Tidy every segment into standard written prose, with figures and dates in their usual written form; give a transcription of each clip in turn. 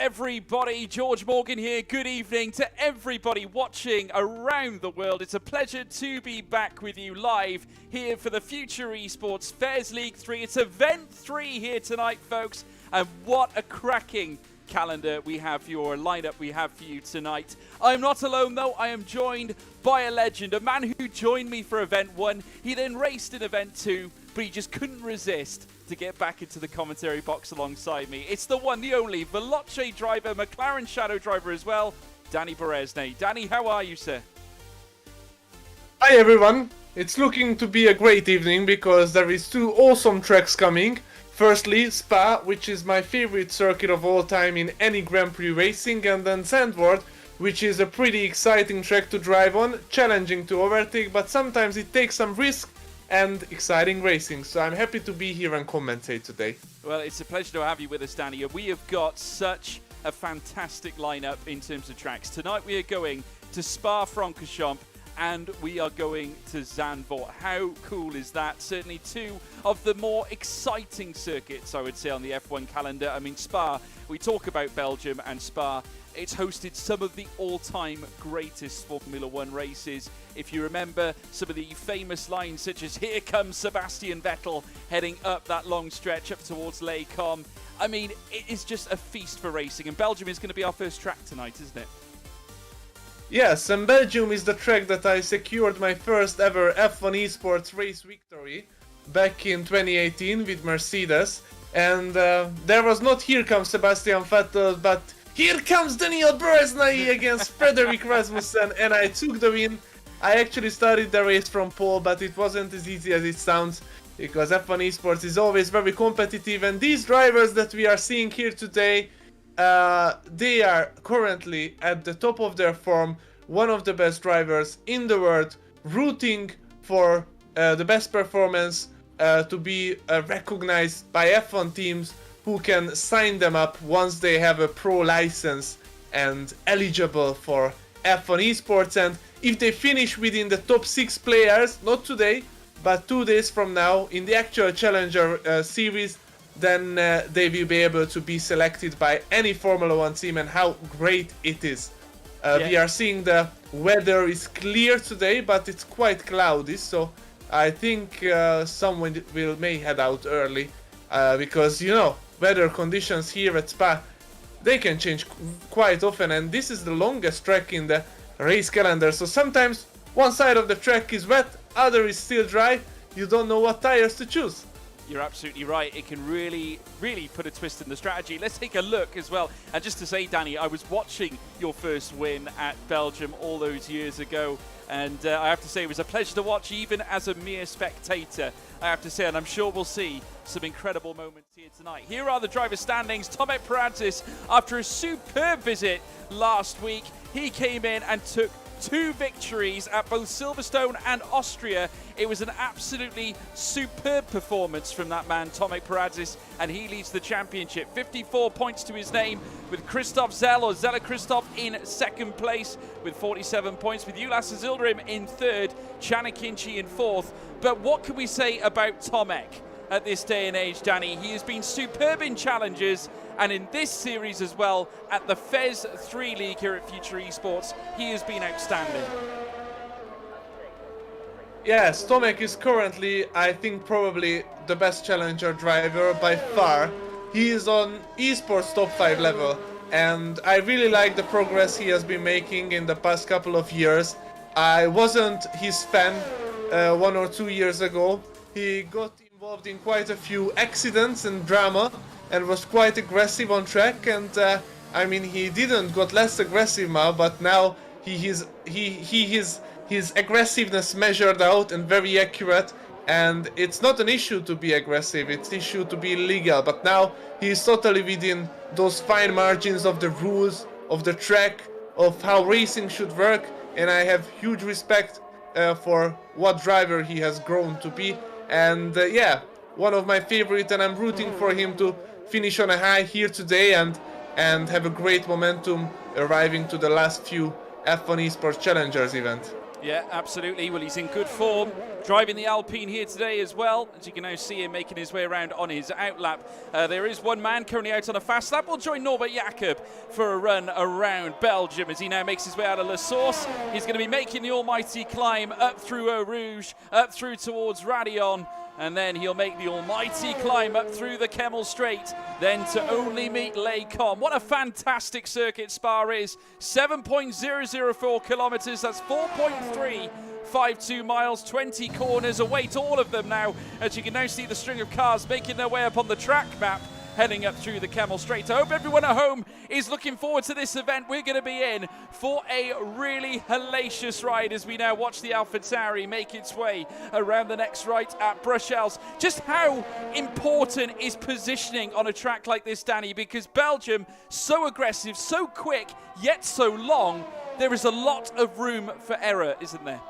everybody, George Morgan here. Good evening to everybody watching around the world. It's a pleasure to be back with you live here for the FuturEsportS FES League 3. It's event 3 here tonight, folks. And what a cracking calendar we have for you, or lineup we have for you tonight. I'm not alone though. I am joined by a legend, a man who joined me for event 1. He then raced in event 2, but he just couldn't resist to get back into the commentary box alongside me. It's the one, the only, Veloce driver, McLaren Shadow driver as well, Dani Bereznay. Dani, how are you, sir? Hi everyone. It's looking to be a great evening because there is 2 awesome tracks coming. Firstly, Spa, which is my favorite circuit of all time in any Grand Prix racing, and then Zandvoort, which is a pretty exciting track to drive on, challenging to overtake, but sometimes it takes some risk and exciting racing. So I'm happy to be here and commentate today. Well, it's a pleasure to have you with us, Dani. We have got such a fantastic lineup in terms of tracks. Tonight we are going to Spa-Francorchamps and we are going to Zandvoort. How cool is that? Certainly 2 of the more exciting circuits, I would say, on the F1 calendar. I mean, Spa, we talk about Belgium and Spa. It's hosted some of the all-time greatest Formula 1 races. If you remember some of the famous lines such as "Here comes Sebastian Vettel" heading up that long stretch up towards Les Combes. I mean, it is just a feast for racing, and Belgium is going to be our first track tonight, isn't it? Yes, and Belgium is the track that I secured my first ever F1 esports race victory back in 2018 with Mercedes. And there was not "Here comes Sebastian Vettel," but "Here comes Dani Bereznay" against Frederick Rasmussen, and I took the win. I actually started the race from pole, but it wasn't as easy as it sounds, because F1 esports is always very competitive, and these drivers that we are seeing here today, they are currently at the top of their form, one of the best drivers in the world, rooting for the best performance to be recognized by F1 teams who can sign them up once they have a pro license and eligible for F1 esports. And if they finish within the top 6 players, not today, but 2 days from now, in the actual Challenger series, then they will be able to be selected by any Formula 1 team, and how great it is. We are seeing the weather is clear today, but it's quite cloudy, so I think someone may head out early, because, you know, weather conditions here at Spa, they can change quite often, and this is the longest track in the race calendar, so sometimes one side of the track is wet, other is still dry, you don't know what tires to choose. You're absolutely right. It can really, really put a twist in the strategy. Let's take a look as well. And just to say, Dani, I was watching your first win at Belgium all those years ago. And I have to say, it was a pleasure to watch, even as a mere spectator, I have to say. And I'm sure we'll see some incredible moments here tonight. Here are the driver standings. Tomek Perazis, after a superb visit last week, he came in and took 2 victories at both Silverstone and Austria. It was an absolutely superb performance from that man, Tomek Perazis, and he leads the championship. 54 points to his name, with Kristóf Szelle, or Szelle Kristóf, in 2nd place with 47 points, with Ulas Ozyildirim in 3rd, Akinci in 4th. But what can we say about Tomek at this day and age, Dani? He has been superb in challenges, and in this series as well, at the FES 3 League here at FuturEsportS, he has been outstanding. Yes, Tomek is currently, I think, probably the best challenger driver by far. He is on esports top 5 level, and I really like the progress he has been making in the past couple of years. I wasn't his fan 1 or 2 years ago. He got involved in quite a few accidents and drama, and was quite aggressive on track, and I mean, he didn't got less aggressive now, but now his aggressiveness measured out and very accurate, and it's not an issue to be aggressive, it's an issue to be legal. But now he's totally within those fine margins of the rules of the track, of how racing should work, and I have huge respect for what driver he has grown to be. And yeah, one of my favorite, and I'm rooting for him to finish on a high here today and have a great momentum arriving to the last few F1 Esports Challengers event. Yeah, absolutely. Well, he's in good form. Driving the Alpine here today as well. As you can now see him making his way around on his outlap. There is one man currently out on a fast lap. We'll join Norbert Jacob for a run around Belgium as he now makes his way out of La Source. He's going to be making the almighty climb up through Eau Rouge, up through towards Radion. And then he'll make the almighty climb up through the Kemmel Straight, then to only meet Les Combes. What a fantastic circuit Spa is. 7.004 kilometres, that's 4.352 miles, 20 corners, await all of them now, as you can now see the string of cars making their way up on the track map, heading up through the Kemmel Straight. I hope everyone at home is looking forward to this event. We're going to be in for a really hellacious ride as we now watch the AlphaTauri make its way around the next right at Brussels. Just how important is positioning on a track like this, Danny? Because Belgium, so aggressive, so quick, yet so long, there is a lot of room for error, isn't there?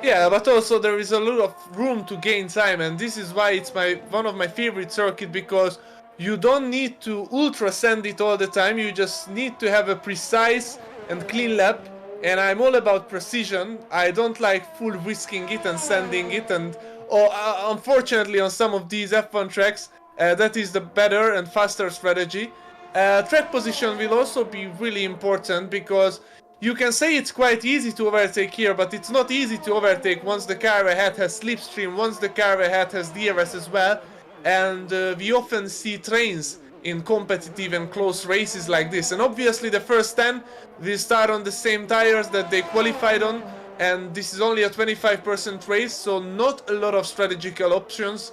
Yeah, but also there is a lot of room to gain time, and this is why it's one of my favorite circuits, because you don't need to ultra sand it all the time. You just need to have a precise and clean lap, and I'm all about precision. I don't like full whisking it and sanding it, and unfortunately on some of these F1 tracks that is the better and faster strategy. Track position will also be really important, because you can say it's quite easy to overtake here, but it's not easy to overtake once the car ahead has slipstream, once the car ahead has DRS as well. And we often see trains in competitive and close races like this. And obviously the first 10 will start on the same tires that they qualified on. And this is only a 25% race, so not a lot of strategical options.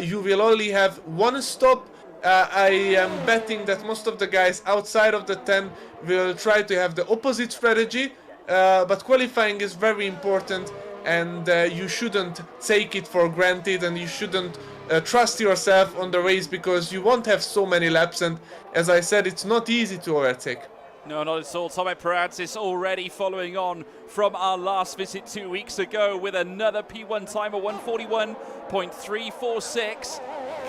You will only have one stop. I am betting that most of the guys outside of the 10 will try to have the opposite strategy, but qualifying is very important, and you shouldn't take it for granted, and you shouldn't trust yourself on the race, because you won't have so many laps, and as I said, it's not easy to overtake. No, not at all. Tomek Peradis already following on from our last visit 2 weeks ago with another P1 timer, 141.346.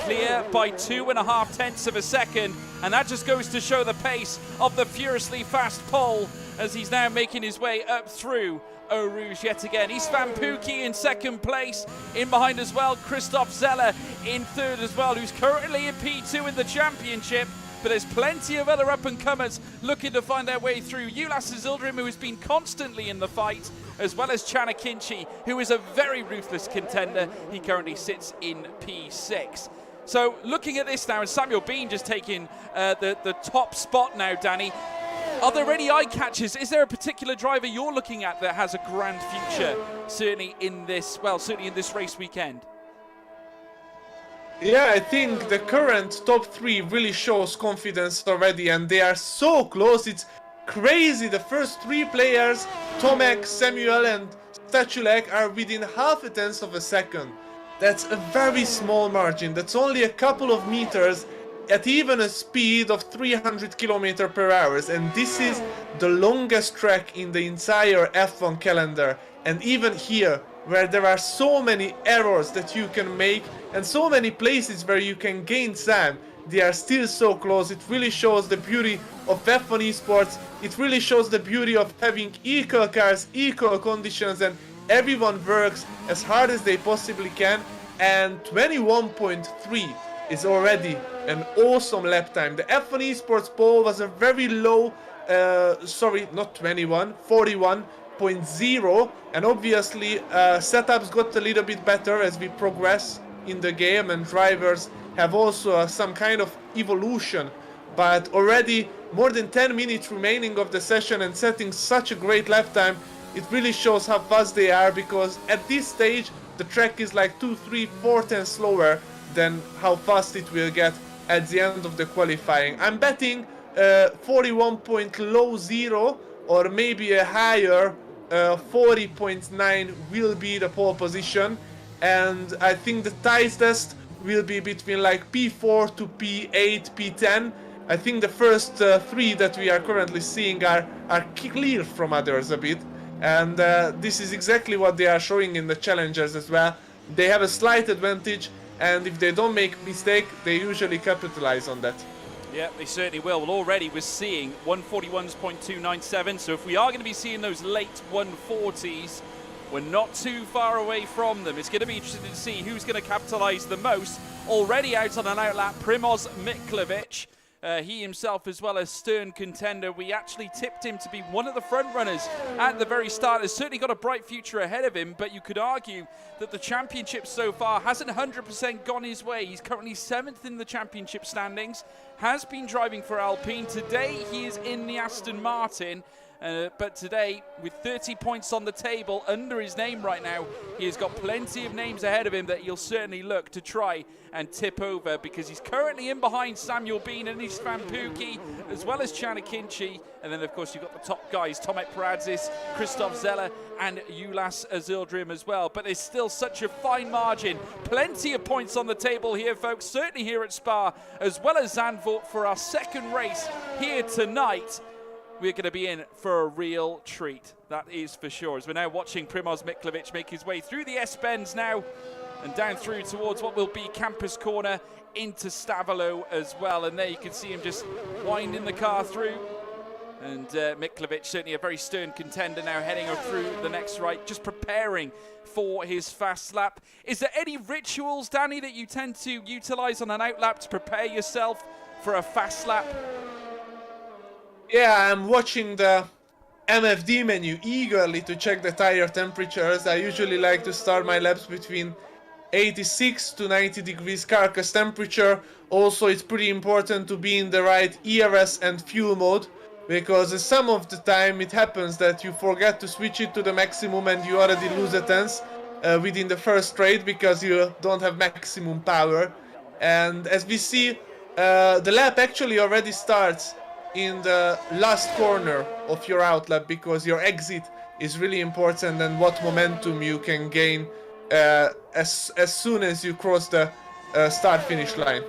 Clear by 2.5 tenths of a second, and that just goes to show the pace of the furiously fast pole as he's now making his way up through Eau Rouge yet again. Istvan Pukki in second place, in behind as well Kristóf Szelle in third as well, who's currently in P2 in the championship. But there's plenty of other up-and-comers looking to find their way through. Ulas Ozyildirim, who has been constantly in the fight, as well as Akinci, who is a very ruthless contender. He currently sits in P6. So looking at this now, and Samuel Bean just taking the top spot now, Danny. Are there any eye catchers? Is there a particular driver you're looking at that has a grand future, certainly in this race weekend? Yeah, I think the current top 3 really shows confidence already, and they are so close. It's crazy. The first 3 players, Tomek, Samuel and Stachulec, are within half a tenth of a second. That's a very small margin. That's only a couple of meters at even a speed of 300 km per hour. And this is the longest track in the entire F1 calendar. And even here, where there are so many errors that you can make and so many places where you can gain time, they are still so close. It really shows the beauty of F1 esports. It really shows the beauty of having equal cars, equal conditions, and everyone works as hard as they possibly can. And 21.3 is already an awesome lap time. The F1 esports pole was a very low, not 21, 41.0, and obviously setups got a little bit better as we progress in the game, and drivers have also some kind of evolution. But already more than 10 minutes remaining of the session and setting such a great lap time, it really shows how fast they are, because at this stage the track is like 2, 3, 4 tenths slower than how fast it will get at the end of the qualifying. I'm betting 41.0 or maybe a higher 40.9 will be the pole position, and I think the tightest will be between like P4 to P8, P10. I think the first 3 that we are currently seeing are clear from others a bit. And this is exactly what they are showing in the challengers as well. They have a slight advantage, and if they don't make mistake, they usually capitalize on that. Yeah, they certainly will. Well, already we're seeing 141.297, so if we are going to be seeing those late 140s, we're not too far away from them. It's going to be interesting to see who's going to capitalise the most. Already out on an outlap, Primož Miklavčič. He himself, as well as stern contender, we actually tipped him to be one of the front runners at the very start. Has certainly got a bright future ahead of him, but you could argue that the championship so far hasn't 100% gone his way. He's currently 7th in the championship standings, has been driving for Alpine. Today he is in the Aston Martin. But today, with 30 points on the table under his name right now, he has got plenty of names ahead of him that he'll certainly look to try and tip over, because he's currently in behind Samuel Bean and Istvan Pukki, as well as Akinci. And then, of course, you've got the top guys, Tomek Paradzis, Kristóf Szelle, and Ulas Ozyildirim as well. But there's still such a fine margin. Plenty of points on the table here, folks, certainly here at Spa, as well as Zandvoort for our second race here tonight. We're going to be in for a real treat, that is for sure. As we're now watching Primož Miklavčič make his way through the S-bends now and down through towards what will be Campus Corner into Stavolo as well. And there you can see him just winding the car through. And Miklavčič, certainly a very stern contender now, heading through the next right, just preparing for his fast lap. Is there any rituals, Danny, that you tend to utilise on an outlap to prepare yourself for a fast lap? Yeah, I'm watching the MFD menu eagerly to check the tire temperatures. I usually like to start my laps between 86 to 90 degrees carcass temperature. Also, it's pretty important to be in the right ERS and fuel mode, because some of the time it happens that you forget to switch it to the maximum and you already lose a tenth within the first straight because you don't have maximum power. And as we see, the lap actually already starts in the last corner of your outlap, because your exit is really important and what momentum you can gain as soon as you cross the start-finish line.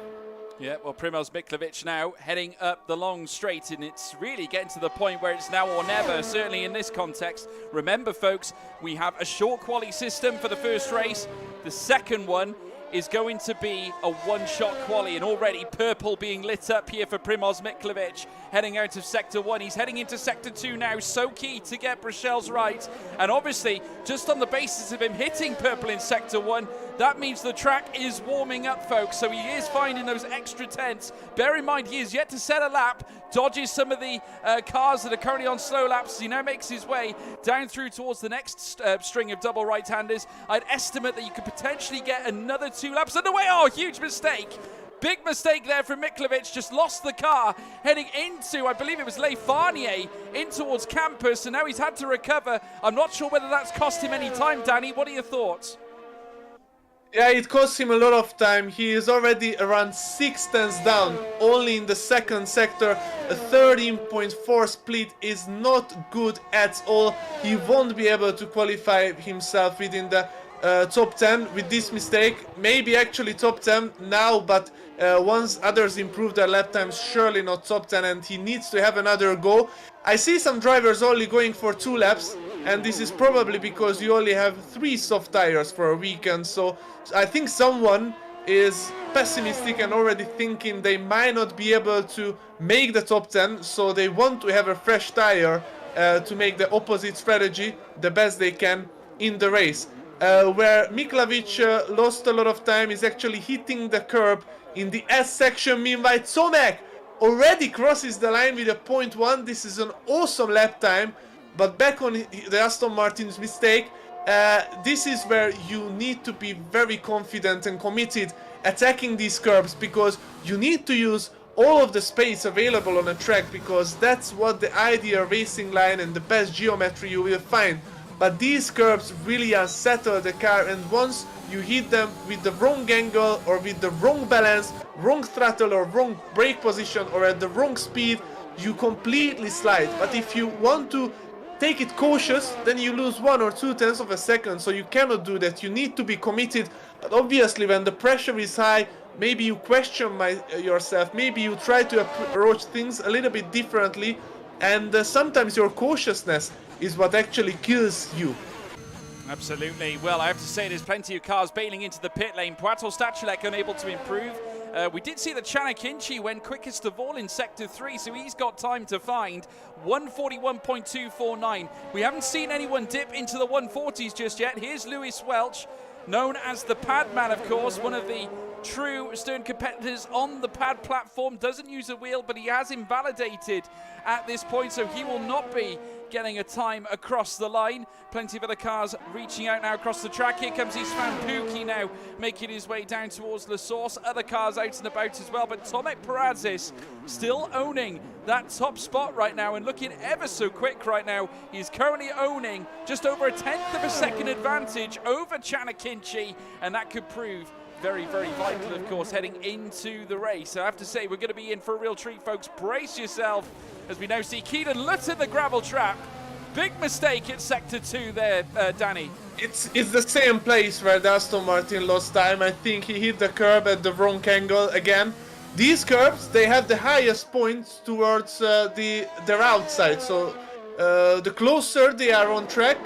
Yeah, well, Primož Miklavčič now heading up the long straight, and it's really getting to the point where it's now or never, certainly in this context. Remember, folks, we have a short quali system for the first race. The second one is going to be a one-shot quali, and already purple being lit up here for Primož Miklavčič, heading out of Sector 1. He's heading into Sector 2 now, so key to get Brachel's right, and obviously, just on the basis of him hitting purple in Sector 1, that means the track is warming up, folks, so he is finding those extra tenths. Bear in mind, he is yet to set a lap, dodges some of the cars that are currently on slow laps as he now makes his way down through towards the next string of double right-handers. I'd estimate that you could potentially get another 2 laps underway. Oh, huge mistake. Big mistake there from Miklavčič, just lost the car, heading into, I believe it was Le Farnier, in towards Campus, and now he's had to recover. I'm not sure whether that's cost him any time, Danny. What are your thoughts? Yeah, it cost him a lot of time. He is already around 6 tenths down, only in the second sector. A 13.4 split is not good at all. He won't be able to qualify himself within the top 10 with this mistake. Maybe actually top 10 now, but once others improve their lap times, surely not top 10, and he needs to have another go. I see some drivers only going for 2 laps, and this is probably because you only have 3 soft tires for a weekend. So I think someone is pessimistic and already thinking they might not be able to make the top 10, so they want to have a fresh tire to make the opposite strategy the best they can in the race. Where Miklavčič lost a lot of time is actually hitting the curb in the S section. Meanwhile, Tomek already crosses the line with a 0.1. This is an awesome lap time, but back on the Aston Martin's mistake, this is where you need to be very confident and committed attacking these curbs, because you need to use all of the space available on a track, because that's what the ideal racing line and the best geometry you will find. But these curbs really unsettle the car, and once you hit them with the wrong angle or with the wrong balance, wrong throttle or wrong brake position or at the wrong speed, you completely slide. But if you want to take it cautious, then you lose 1 or 2 tenths of a second, so you cannot do that. You need to be committed, but obviously when the pressure is high, maybe you question yourself, maybe you try to approach things a little bit differently, and sometimes your cautiousness is what actually kills you. Absolutely. Well, I have to say there's plenty of cars bailing into the pit lane. Piotr Stachulec unable to improve. We did see that Akinci went quickest of all in Sector 3, so he's got time to find 141.249. We haven't seen anyone dip into the 140s just yet. Here's Lewis Welch, known as the Pad Man, of course, one of the true Stern competitors on the pad platform. Doesn't use a wheel, but he has invalidated at this point, so he will not be getting a time across the line. Plenty of other cars reaching out now across the track. Here comes Istvan Pukki now, making his way down towards La Source. Other cars out and about as well, but Tomek Perazis still owning that top spot right now and looking ever so quick right now. He's currently owning just over a 1/10 of a second advantage over Akinci, and that could prove very, very vital, of course, heading into the race. So I have to say, we're going to be in for a real treat, folks. Brace yourself as we now see Kedon Lutt in the gravel trap. Big mistake at Sector 2 there, Danny. It's the same place where the Aston Martin lost time. I think he hit the curb at the wrong angle again. These curbs, they have the highest points towards their outside. So the closer they are on track,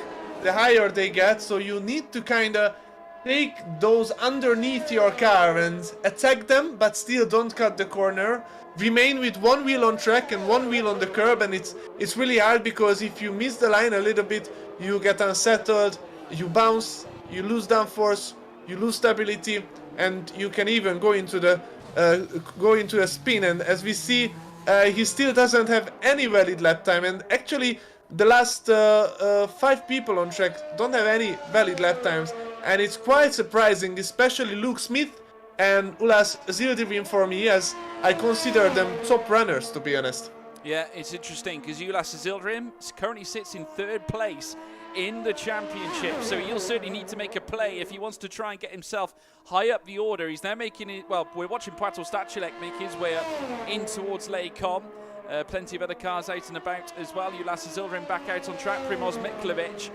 the higher they get. So you need to kind of take those underneath your car and attack them, but still don't cut the corner. Remain with one wheel on track and one wheel on the curb, and it's really hard because if you miss the line a little bit, you get unsettled, you bounce, you lose downforce, you lose stability, and you can even go into a spin. And as we see, he still doesn't have any valid lap time, and actually the last 5 people on track don't have any valid lap times. And it's quite surprising, especially Luke Smith and Ulas Ozyildirim for me, as I consider them top runners, to be honest. Yeah, it's interesting because Ulas Ozyildirim currently sits in 3rd place in the championship, so he'll certainly need to make a play if he wants to try and get himself high up the order. He's now making it, well, we're watching Piotr Stachulec make his way up in towards Lejkom. Plenty of other cars out and about as well. Ulas Ozyildirim back out on track. Primož Miklavčič,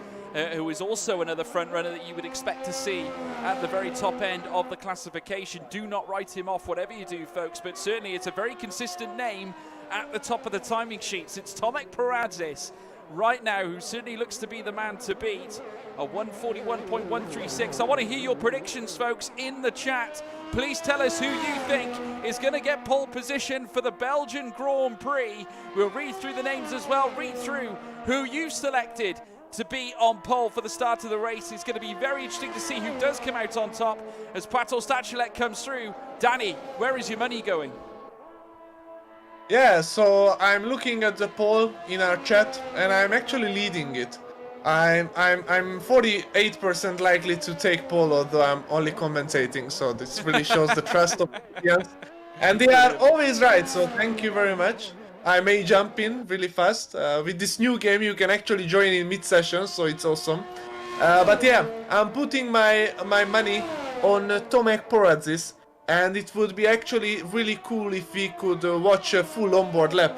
who is also another front runner that you would expect to see at the very top end of the classification. Do not write him off, whatever you do, folks, but certainly it's a very consistent name at the top of the timing sheets. It's Tomek Perazis right now, who certainly looks to be the man to beat. A 141.136. I want to hear your predictions, folks, in the chat. Please tell us who you think is going to get pole position for the Belgian Grand Prix. We'll read through the names as well, read through who you've selected to be on pole for the start of the race. It's going to be very interesting to see who does come out on top as Piotr Stachulec comes through. Danny, where is your money going? Yeah, so I'm looking at the poll in our chat, and I'm actually leading it. I'm 48% likely to take pole, although I'm only commentating, so this really shows the trust of the audience. And they are always right, so thank you very much. I may jump in really fast. With this new game, you can actually join in mid-session, so it's awesome. But yeah, I'm putting my money on Tomek Perazis, and it would be actually really cool if we could watch a full onboard lap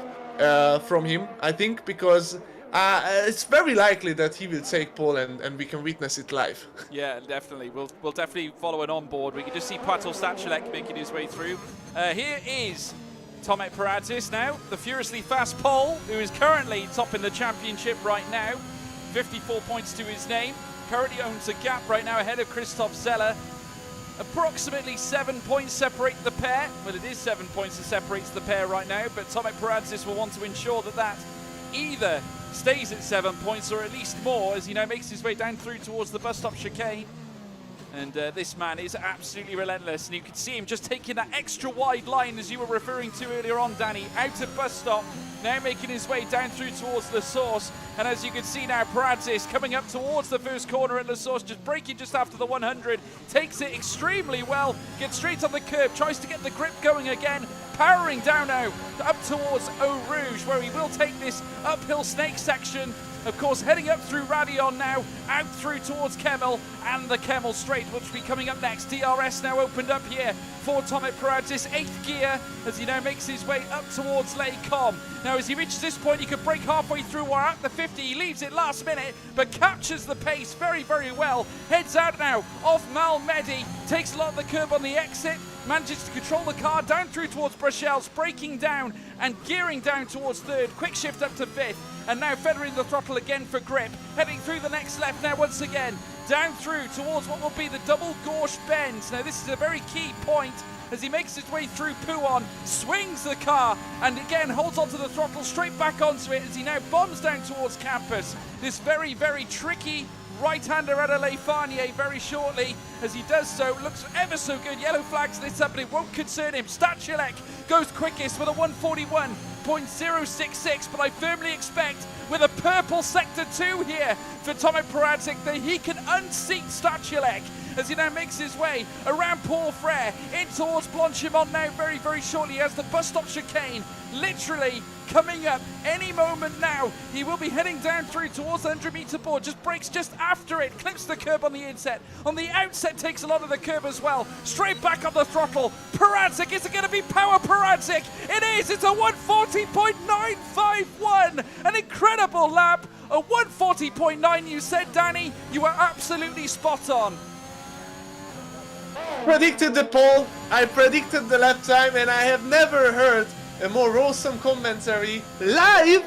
from him, I think, because it's very likely that he will take pole and we can witness it live. Yeah, definitely. We'll definitely follow an onboard. We can just see Piotr Stachulec making his way through. Here is Tomek Perazis now, the furiously fast pole, who is currently top in the championship right now. 54 points to his name. Currently owns a gap right now ahead of Kristóf Szelle. Approximately 7 points separate the pair. Well, it is 7 points that separates the pair right now, but Tomek Perazis will want to ensure that either stays at 7 points or at least more as he now makes his way down through towards the bus stop chicane. And this man is absolutely relentless, and you can see him just taking that extra wide line as you were referring to earlier on, Danny, out of bus stop, now making his way down through towards La Source. And as you can see now, Perazis coming up towards the first corner at La Source, just braking just after the 100, takes it extremely well, gets straight on the curb, tries to get the grip going again, powering down now up towards Eau Rouge, where he will take this uphill snake section. Of course, heading up through Radion now, out through towards Kemmel, and the Kemmel Straight, which will be coming up next. DRS now opened up here for Tomek Perazis, 8th gear, as he now makes his way up towards Lejkom. Now, as he reaches this point, he could break halfway through or at the 50. He leaves it last minute, but captures the pace very, very well. Heads out now off Malmedy, takes a lot of the curb on the exit, manages to control the car down through towards Bruxelles, braking down and gearing down towards 3rd, quick shift up to 5th, and now feathering the throttle again for grip, heading through the next left now once again, down through towards what will be the double gauche bend. Now this is a very key point as he makes his way through Pouon, swings the car, and again holds onto the throttle, straight back onto it as he now bombs down towards campus. This very, very tricky right-hander Adelaide Farnier very shortly. As he does so, looks ever so good. Yellow flags lit up, but it won't concern him. Stachulec goes quickest with a 1:41.066, but I firmly expect with a purple sector 2 here for Tomek Peradžič that he can unseat Stachulec as he now makes his way around Paul Frere in towards Blanchimont now very, very shortly as the bus stop chicane literally coming up any moment now. He will be heading down through towards the 100-meter board, just brakes just after it, clips the curb on the inset. On the outset takes a lot of the curb as well. Straight back on the throttle. Peradžič, is it going to be power Peradžič? It is, it's a 1:40.951. An incredible lap, a 1:40.9 you said, Danny. You were absolutely spot on. Predicted the pole, I predicted the lap time, and I have never heard a more awesome commentary live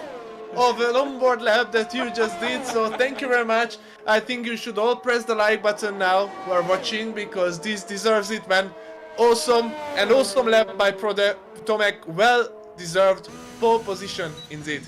of an onboard lap that you just did, so thank you very much. I think you should all press the like button now who are watching, because this deserves it, man. Awesome, and awesome lap by Tomek, well deserved pole position indeed.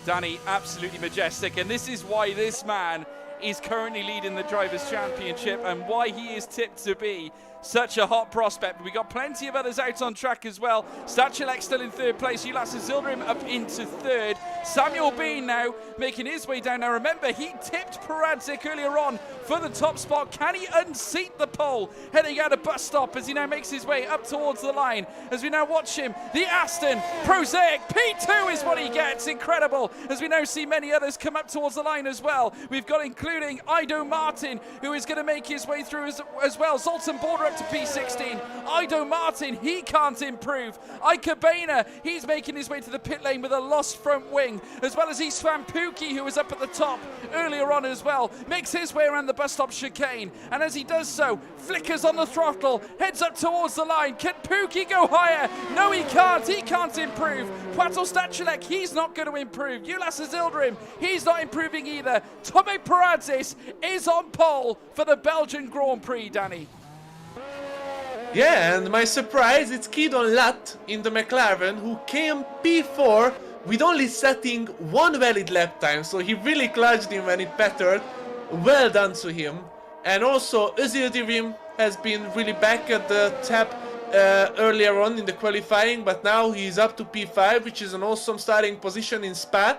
Danny, absolutely majestic, and this is why this man is currently leading the Drivers' Championship and why he is tipped to be such a hot prospect. We got plenty of others out on track as well. Stachulec still in third place. Ulas Ozyildirim up into third. Samuel Bean now making his way down. Now remember, he tipped Peradžič earlier on for the top spot. Can he unseat the pole? Heading out of bus stop as he now makes his way up towards the line. As we now watch him, the Aston Prosaic P2 is what he gets. Incredible. As we now see many others come up towards the line as well. We've got including Ido Martin, who is going to make his way through as well. Zoltan Border up to P16. Ido Martin, he can't improve. Iker Baena, he's making his way to the pit lane with a lost front wing, as well as Istvan Puki, who was up at the top earlier on as well, makes his way around the bus stop chicane, and as he does so, flickers on the throttle, heads up towards the line. Can Puki go higher? No, he can't improve. Piotr Stachulec, he's not going to improve. Ulas Ozyildirim, he's not improving either. Tomek Peradžič is on pole for the Belgian Grand Prix, Danny. Yeah, and my surprise, it's Kedon Lutt in the McLaren who came P4 with only setting one valid lap time, so he really clutched him when it pattered. Well done to him. And also Ozyildirim has been really back at the tap earlier on in the qualifying, but now he's up to P5, which is an awesome starting position in Spa.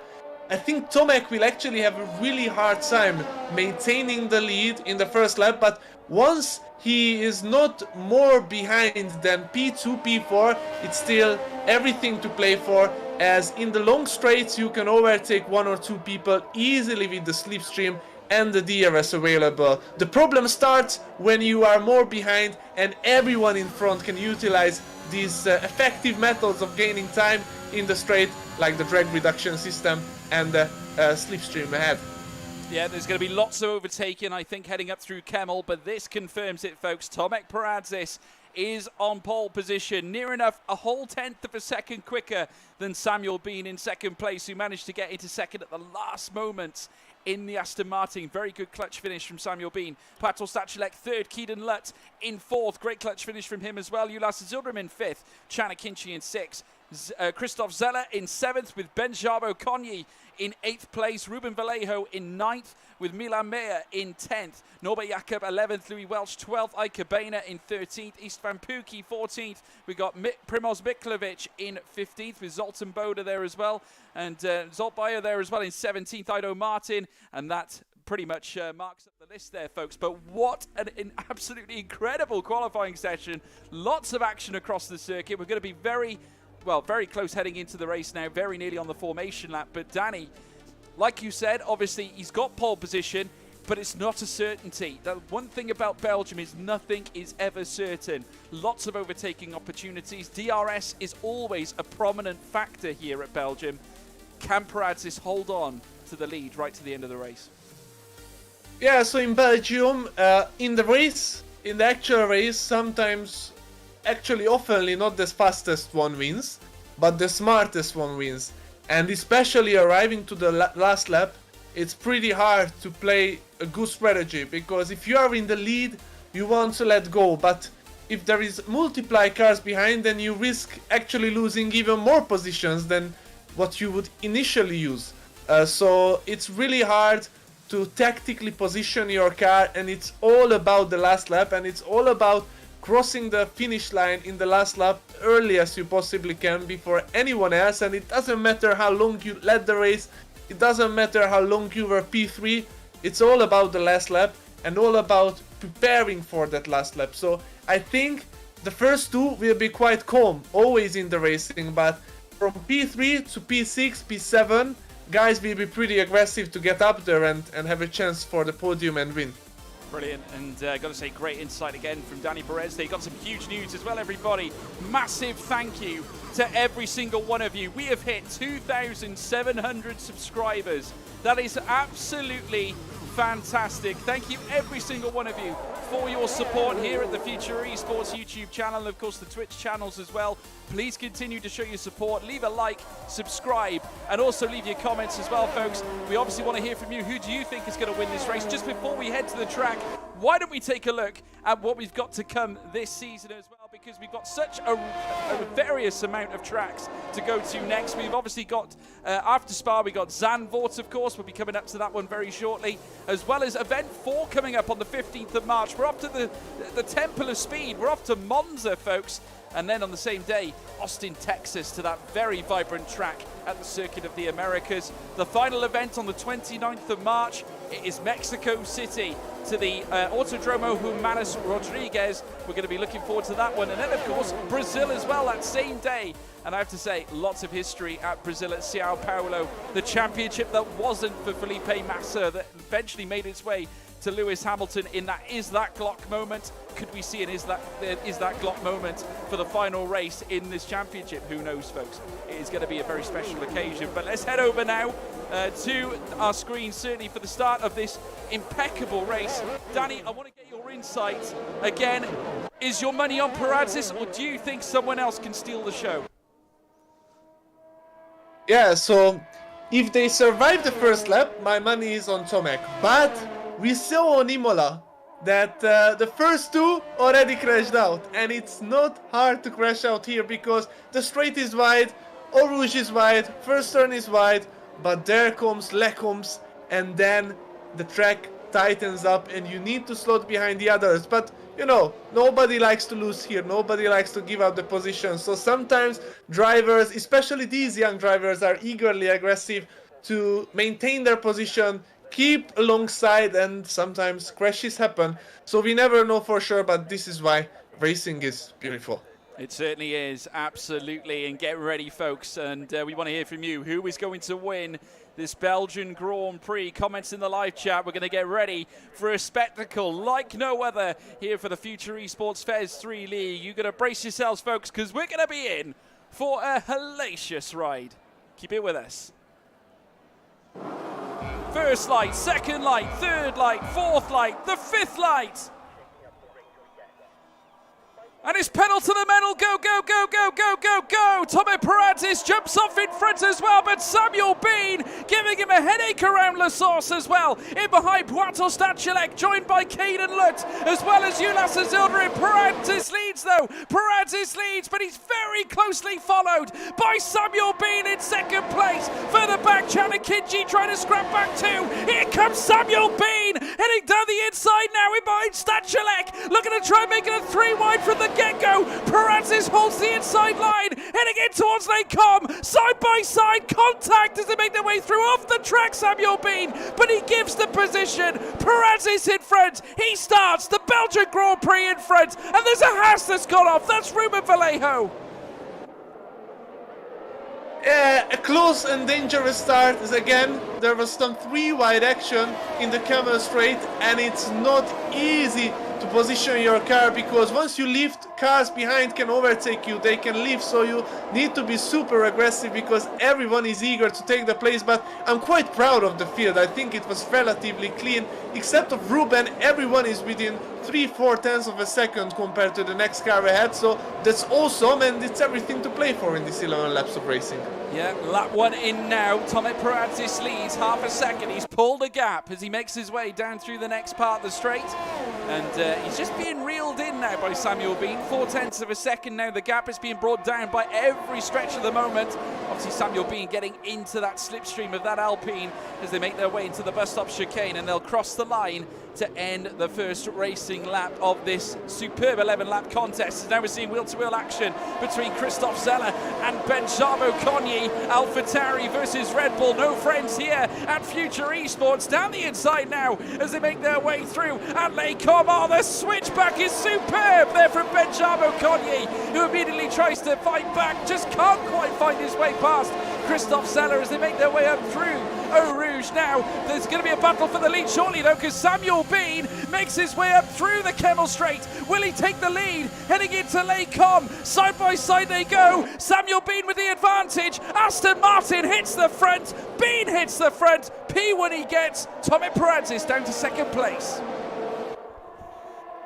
I think Tomek will actually have a really hard time maintaining the lead in the first lap, but once he is not more behind than P2, P4, it's still everything to play for, as in the long straights you can overtake one or two people easily with the slipstream and the DRS available. The problem starts when you are more behind and everyone in front can utilize these effective methods of gaining time in the straight, like the drag reduction system and the slipstream ahead. Yeah, there's going to be lots of overtaking, I think, heading up through Kemmel, but this confirms it, folks. Tomek Peradžič is on pole position, near enough a whole tenth of a second quicker than Samuel Bean in second place, who managed to get into second at the last moments in the Aston Martin. Very good clutch finish from Samuel Bean. Piotr Stachulec third, Kedon Lutt in fourth. Great clutch finish from him as well. Ulas Ozyildirim in fifth, Akinci in sixth. Kristóf Szelle in seventh with Szabó-Kónyi in 8th place, Ruben Vallejo in 9th with Milan Meyer in 10th, Norbert Jakob 11th, Louis Welch 12th, Iker Baena in 13th, Istvan Puki 14th, we got Primož Miklavčič in 15th with Zoltan Boda there as well, and Zsolt Bayer there as well in 17th, Ido Martin, and that pretty much marks up the list there, folks. But what an absolutely incredible qualifying session. Lots of action across the circuit. We're going to be very close heading into the race now, very nearly on the formation lap. But Danny, like you said, obviously he's got pole position, but it's not a certainty. The one thing about Belgium is nothing is ever certain. Lots of overtaking opportunities. DRS is always a prominent factor here at Belgium. Can Peradžič hold on to the lead right to the end of the race? Yeah, so in Belgium, in the actual race, sometimes, actually oftenly, not the fastest one wins, but the smartest one wins. And especially arriving to the last lap, it's pretty hard to play a good strategy, because if you are in the lead, you want to let go, but if there is multiply cars behind, then you risk actually losing even more positions than what you would initially use. So it's really hard to tactically position your car, and it's all about the last lap, and it's all about crossing the finish line in the last lap early as you possibly can before anyone else. And it doesn't matter how long you led the race, it doesn't matter how long you were P3, it's all about the last lap and all about preparing for that last lap. So I think the first two will be quite calm always in the racing, but from P3 to P6, P7, guys will be pretty aggressive to get up there and have a chance for the podium and win. Brilliant, and got to say, great insight again from Dani Bereznay. Got some huge news as well, everybody. Massive thank you to every single one of you. We have hit 2,700 subscribers. That is absolutely fantastic. Thank you, every single one of you, for your support here at the FuturEsports YouTube channel, and of course the Twitch channels as well. Please continue to show your support. Leave a like, subscribe, and also leave your comments as well, folks. We obviously want to hear from you. Who do you think is going to win this race? Just before we head to the track, why don't we take a look at what we've got to come this season as well, because we've got such a various amount of tracks to go to next. We've obviously got, after Spa, we got Zandvoort, of course. We'll be coming up to that one very shortly, as well as Event 4 coming up on the 15th of March. We're off to the Temple of Speed. We're off to Monza, folks. And then on the same day, Austin, Texas, to that very vibrant track at the Circuit of the Americas. The final event on the 29th of March, it is Mexico City to the Autodromo Humanis Rodriguez. We're going to be looking forward to that one. And then, of course, Brazil as well that same day. And I have to say, lots of history at Brazil, at Sao Paulo. The championship that wasn't for Felipe Massa, that eventually made its way to Lewis Hamilton in that Is That Glock moment. Could we see an Is That Glock moment for the final race in this championship? Who knows, folks? It is going to be a very special occasion. But let's head over now to our screen, certainly for the start of this impeccable race. Dani, I want to get your insight. Again, is your money on Perazis, or do you think someone else can steal the show? Yeah, so if they survive the first lap, my money is on Tomek. But we saw on Imola that the first two already crashed out, and it's not hard to crash out here because the straight is wide, Eau Rouge is wide, first turn is wide, but there comes Lecombe, and then the track tightens up and you need to slot behind the others. But you know, nobody likes to lose here, nobody likes to give up the position, so sometimes drivers, especially these young drivers, are eagerly aggressive to maintain their position, keep alongside, and sometimes crashes happen. So we never know for sure, but this is why racing is beautiful. It certainly is, absolutely. And get ready, folks, and we want to hear from you. Who is going to win this Belgian Grand Prix? Comments in the live chat. We're going to get ready for a spectacle like no other here for the FuturEsports FES 3 League. You're going to brace yourselves, folks, because we're going to be in for a hellacious ride. Keep it with us. First light, second light, third light, fourth light, the fifth light. And it's pedal to the metal, go, go, go, go, go, go, go. Tomé Perazis jumps off in front as well, but Samuel Bean giving him a headache around La Source as well. In behind, Puerto Stachulec, joined by Kedon Lutt, as well as Ulas Ozyildirim. Perazis leads though, Perazis leads, but he's very closely followed by Samuel Bean in second place. Further back, Akinci trying to scrap back too. Here comes Samuel Bean, heading down the inside now in behind Stachulec, looking to try and make it a 3 wide from the get-go. Perazis holds the inside line, heading in towards Lane Com. Side by side contact as they make their way through off the track, Samuel Bean, but he gives the position. Perazis in front. He starts the Belgian Grand Prix in front, and there's a Haas that's gone off. That's Ruben Vallejo. A close and dangerous start as again there was some 3 wide action in the Camel Straight, and it's not easy to position your car because once you lift, cars behind can overtake you, they can lift, so you need to be super aggressive because everyone is eager to take the place. But I'm quite proud of the field. I think it was relatively clean, except of Ruben. Everyone is within 3-4 tenths of a second compared to the next car ahead, so that's awesome, and it's everything to play for in this 11 laps of racing. Yeah, lap one in now. Tomek Perazis leads half a second. He's pulled a gap as he makes his way down through the next part of the straight. And he's just being reeled in now by Samuel Bean. 0.4 of a second now. The gap is being brought down by every stretch of the moment. Obviously Samuel Bean getting into that slipstream of that Alpine as they make their way into the bus stop chicane, and they'll cross the line to end the first racing lap of this superb 11-lap contest. Now we're seeing wheel-to-wheel action between Kristóf Szelle and Szabó-Kónyi. AlphaTauri versus Red Bull. No friends here at FuturEsports. Down the inside now as they make their way through at Come on, the switchback is superb there from Szabó-Kónyi, who immediately tries to fight back, just can't quite find his way past Kristóf Szelle as they make their way up through Eau Rouge. Now there's going to be a battle for the lead shortly though, because Samuel Bean makes his way up through the Kemmel Straight. Will he take the lead heading into Les Combes? Side by side they go. Samuel Bean with the advantage. Aston Martin hits the front. Bean hits the front. P1 he gets. Tomek Perazis down to second place.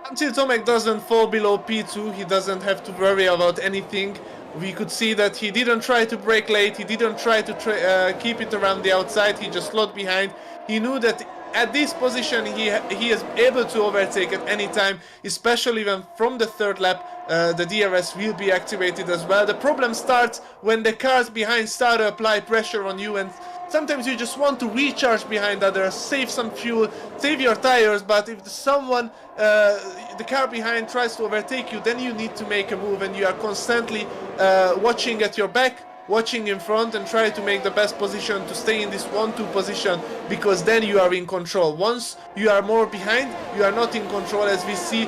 Until Tomek doesn't fall below P2, he doesn't have to worry about anything. We could see that he didn't try to brake late, he didn't try to keep it around the outside, he just slowed behind. He knew that at this position he is able to overtake at any time, especially when from the third lap the DRS will be activated as well. The problem starts when the cars behind start to apply pressure on you, and sometimes you just want to recharge behind others, save some fuel, save your tires, but if someone, the car behind tries to overtake you, then you need to make a move, and you are constantly watching at your back, watching in front, and try to make the best position to stay in this 1-2 position, because then you are in control. Once you are more behind, you are not in control, as we see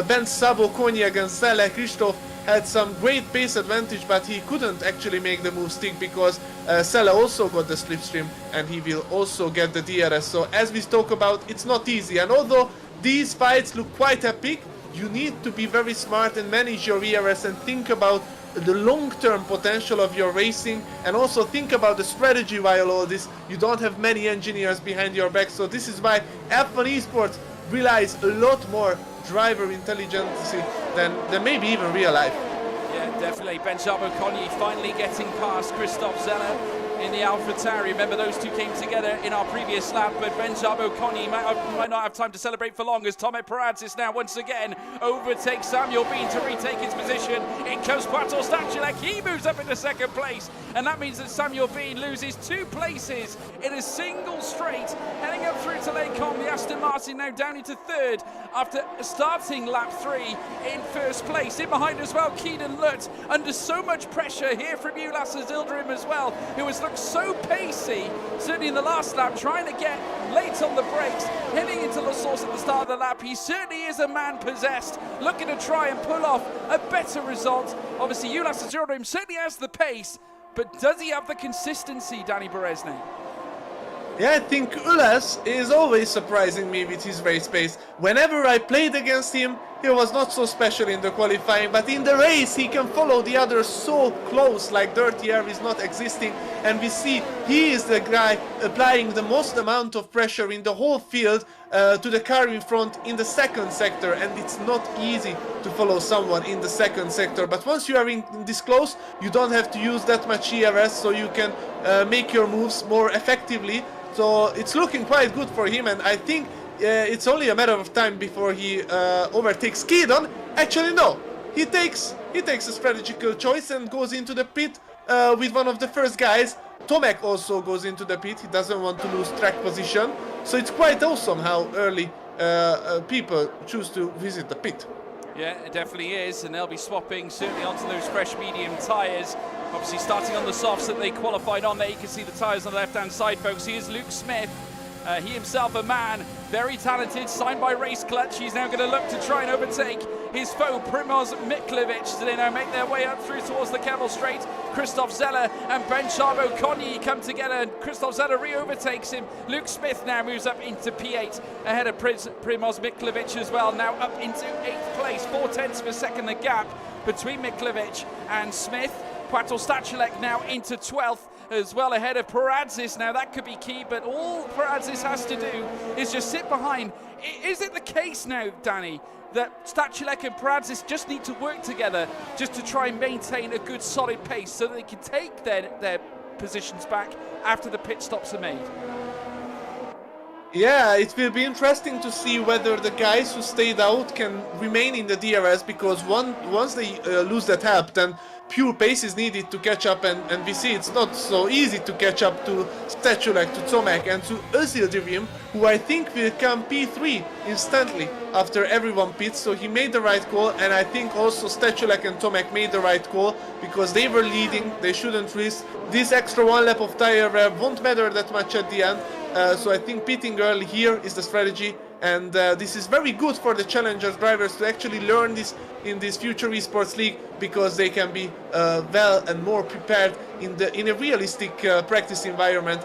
Bence Szabó-Kónyi against Szelle. Kristóf had some great pace advantage, but he couldn't actually make the move stick because Szelle also got the slipstream and he will also get the DRS. So as we talk about, it's not easy, and although these fights look quite epic, you need to be very smart and manage your ERS and think about the long-term potential of your racing, and also think about the strategy while all this. You don't have many engineers behind your back, so this is why F1 Esports relies a lot more driver intelligence than maybe even real life. Yeah, definitely. Szabó-Kónyi finally getting past Kristóf Szelle in the AlphaTauri. Remember, those two came together in our previous lap, but Szabó-Kónyi might not have time to celebrate for long as Tomek Perazis now once again overtakes Samuel Bean to retake his position. In comes Piotr Stachulec. He moves up into second place, and that means that Samuel Bean loses 2 places in a single straight, heading up through to Les Combes. The Aston Martin now down into third after starting lap 3 in first place. In behind as well, Kedon Lutt under so much pressure here from Ulas Ozyildirim as well, who has looked so pacey, certainly in the last lap, trying to get late on the brakes, heading into La Source at the start of the lap. He certainly is a man possessed, looking to try and pull off a better result. Obviously, Ulas Ozyildirim certainly has the pace, but does he have the consistency, Dani Bereznay? Yeah, I think Ulas is always surprising me with his race pace. Whenever I played against him, he was not so special in the qualifying, but in the race he can follow the others so close, like dirty air is not existing, and we see he is the guy applying the most amount of pressure in the whole field to the car in front in the second sector, and it's not easy to follow someone in the second sector, but once you are in this close, you don't have to use that much ERS, so you can make your moves more effectively. So it's looking quite good for him, and I think it's only a matter of time before he overtakes Kedon. Actually, no. He takes a strategical choice and goes into the pit with one of the first guys. Tomek also goes into the pit. He doesn't want to lose track position. So it's quite awesome how early people choose to visit the pit. Yeah, it definitely is, and they'll be swapping certainly onto those fresh medium tyres. Obviously starting on the softs that they qualified on there. You can see the tyres on the left-hand side, folks. Here's Luke Smith. He himself a man, very talented, signed by Race Clutch. He's now going to look to try and overtake his foe, Primož Miklavčič. So they now make their way up through towards the Kemmel Straight. Kristóf Szelle and Szabó-Kónyi come together, and Kristóf Szelle re-overtakes him. Luke Smith now moves up into P8 ahead of Primož Miklavčič as well, now up into 8th place. 0.4 of a second the gap between Miklavčič and Smith. Piotr Stachulec now into 12th as well, ahead of Perazis. Now that could be key, but all Perazis has to do is just sit behind. Is it the case now, Dani, that Stachulec and Perazis just need to work together just to try and maintain a good solid pace so that they can take their positions back after the pit stops are made. Yeah, it will be interesting to see whether the guys who stayed out can remain in the DRS, because once they lose that help, then pure pace is needed to catch up, and we see it's not so easy to catch up to Stachulec, to Tomek, and to Ozyildirim, who I think will come P3 instantly after everyone pits. So he made the right call, and I think also Stachulec and Tomek made the right call, because they were leading, they shouldn't risk. This extra one lap of tire wear won't matter that much at the end. So I think pitting early here is the strategy, and this is very good for the Challengers drivers to actually learn this in this FuturEsports League, because they can be well and more prepared in a realistic practice environment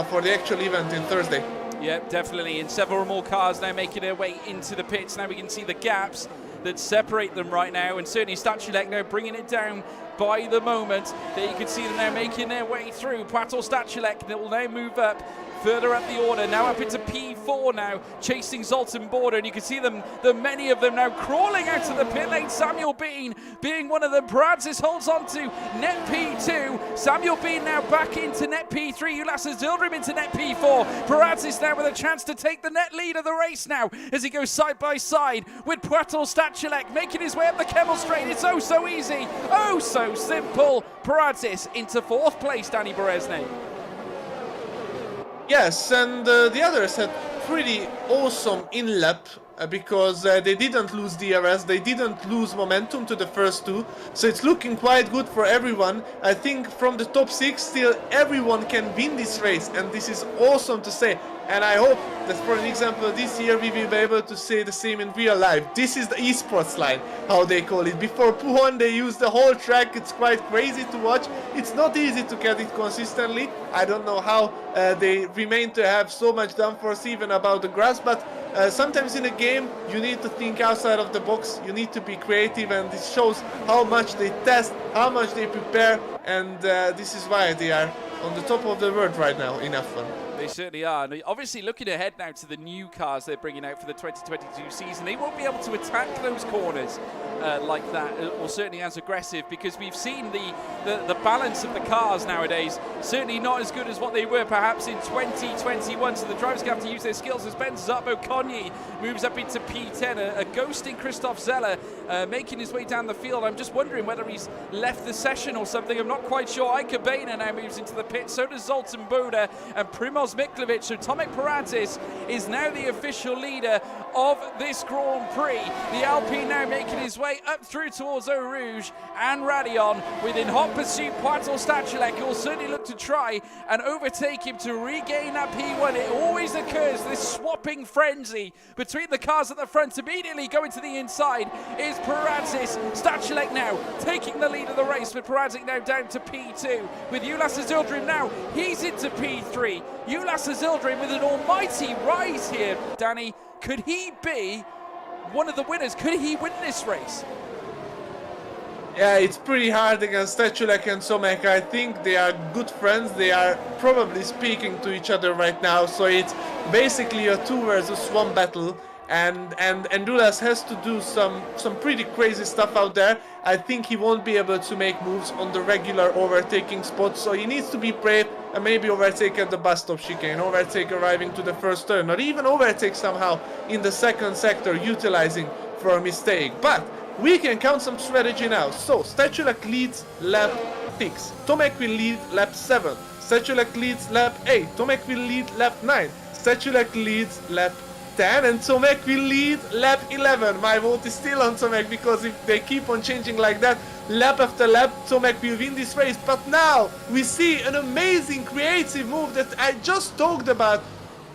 for the actual event in Thursday. Yeah, definitely, and several more cars now making their way into the pits. Now we can see the gaps that separate them right now, and certainly Stachulec now bringing it down by the moment. There you can see them now making their way through. Piotr Stachulec will now move up further up the order, now up into P4 now, chasing Zsolt and Border, and you can see them, many of them now crawling out of the pit lane. Samuel Bean being one of them. Brazis holds on to net P2. Samuel Bean now back into net P3. Ulas Ozyildirim into net P4. Brazis now with a chance to take the net lead of the race now as he goes side by side with Piotr Stachulec making his way up the Camel Straight. It's oh so easy, oh so simple. Brazis into 4th place, Dani Bereznay. Yes, and the others had pretty awesome in-lap because they didn't lose DRS, they didn't lose momentum to the first two, so it's looking quite good for everyone. I think from the top 6 still everyone can win this race, and this is awesome to say. And I hope that, for an example, this year we will be able to say the same in real life. This is the esports line, how they call it. Before Puhon they use the whole track. It's quite crazy to watch. It's not easy to get it consistently. I don't know how they remain to have so much downforce even about the grass, but sometimes in a game you need to think outside of the box. You need to be creative, and this shows how much they test, how much they prepare, and this is why they are on the top of the world right now in F1. They certainly are. And obviously, looking ahead now to the new cars they're bringing out for the 2022 season, they won't be able to attack those corners like that, or certainly as aggressive, because we've seen the balance of the cars nowadays certainly not as good as what they were perhaps in 2021. So the drivers have to use their skills as Bence Szabó-Kónyi moves up into P10, a ghosting Kristóf Szelle making his way down the field. I'm just wondering whether he's left the session or something. I'm not quite sure. Iker Baena now moves into the pit. So does Zsolt and Border, and Primož Miklavčič. So Tomek Brazis is now the official leader of this Grand Prix. The Alpine now making his way up through towards Eau Rouge and Radion, within hot pursuit Piotr Stachulec, who will certainly look to try and overtake him to regain that P1. It always occurs, this swapping frenzy between the cars at the front. Immediately going to the inside is Brazis. Stachulec now taking the lead of the race, with Brazis now down to P2, with Ulas Ozyildirim now, he's into P3. Ulas Ozyildirim with an almighty rise here, Dani. Could he be one of the winners? Could he win this race? Yeah, it's pretty hard against Stachulec and Tomek. I think they are good friends. They are probably speaking to each other right now. So it's basically a 2 versus 1 battle. And Ulas has to do some pretty crazy stuff out there. I think he won't be able to make moves on the regular overtaking spots, so he needs to be brave and maybe overtake at the bus stop chicane, overtake arriving to the first turn, or even overtake somehow in the second sector, utilizing for a mistake. But we can count some strategy now. So Stachulec leads lap 6, Tomek will lead lap 7, Stachulec leads lap 8, Tomek will lead lap 9, Stachulec leads lap 10, and Tomek will lead lap 11. My vote is still on Tomek, because if they keep on changing like that, lap after lap, Tomek will win this race. But now we see an amazing creative move that I just talked about.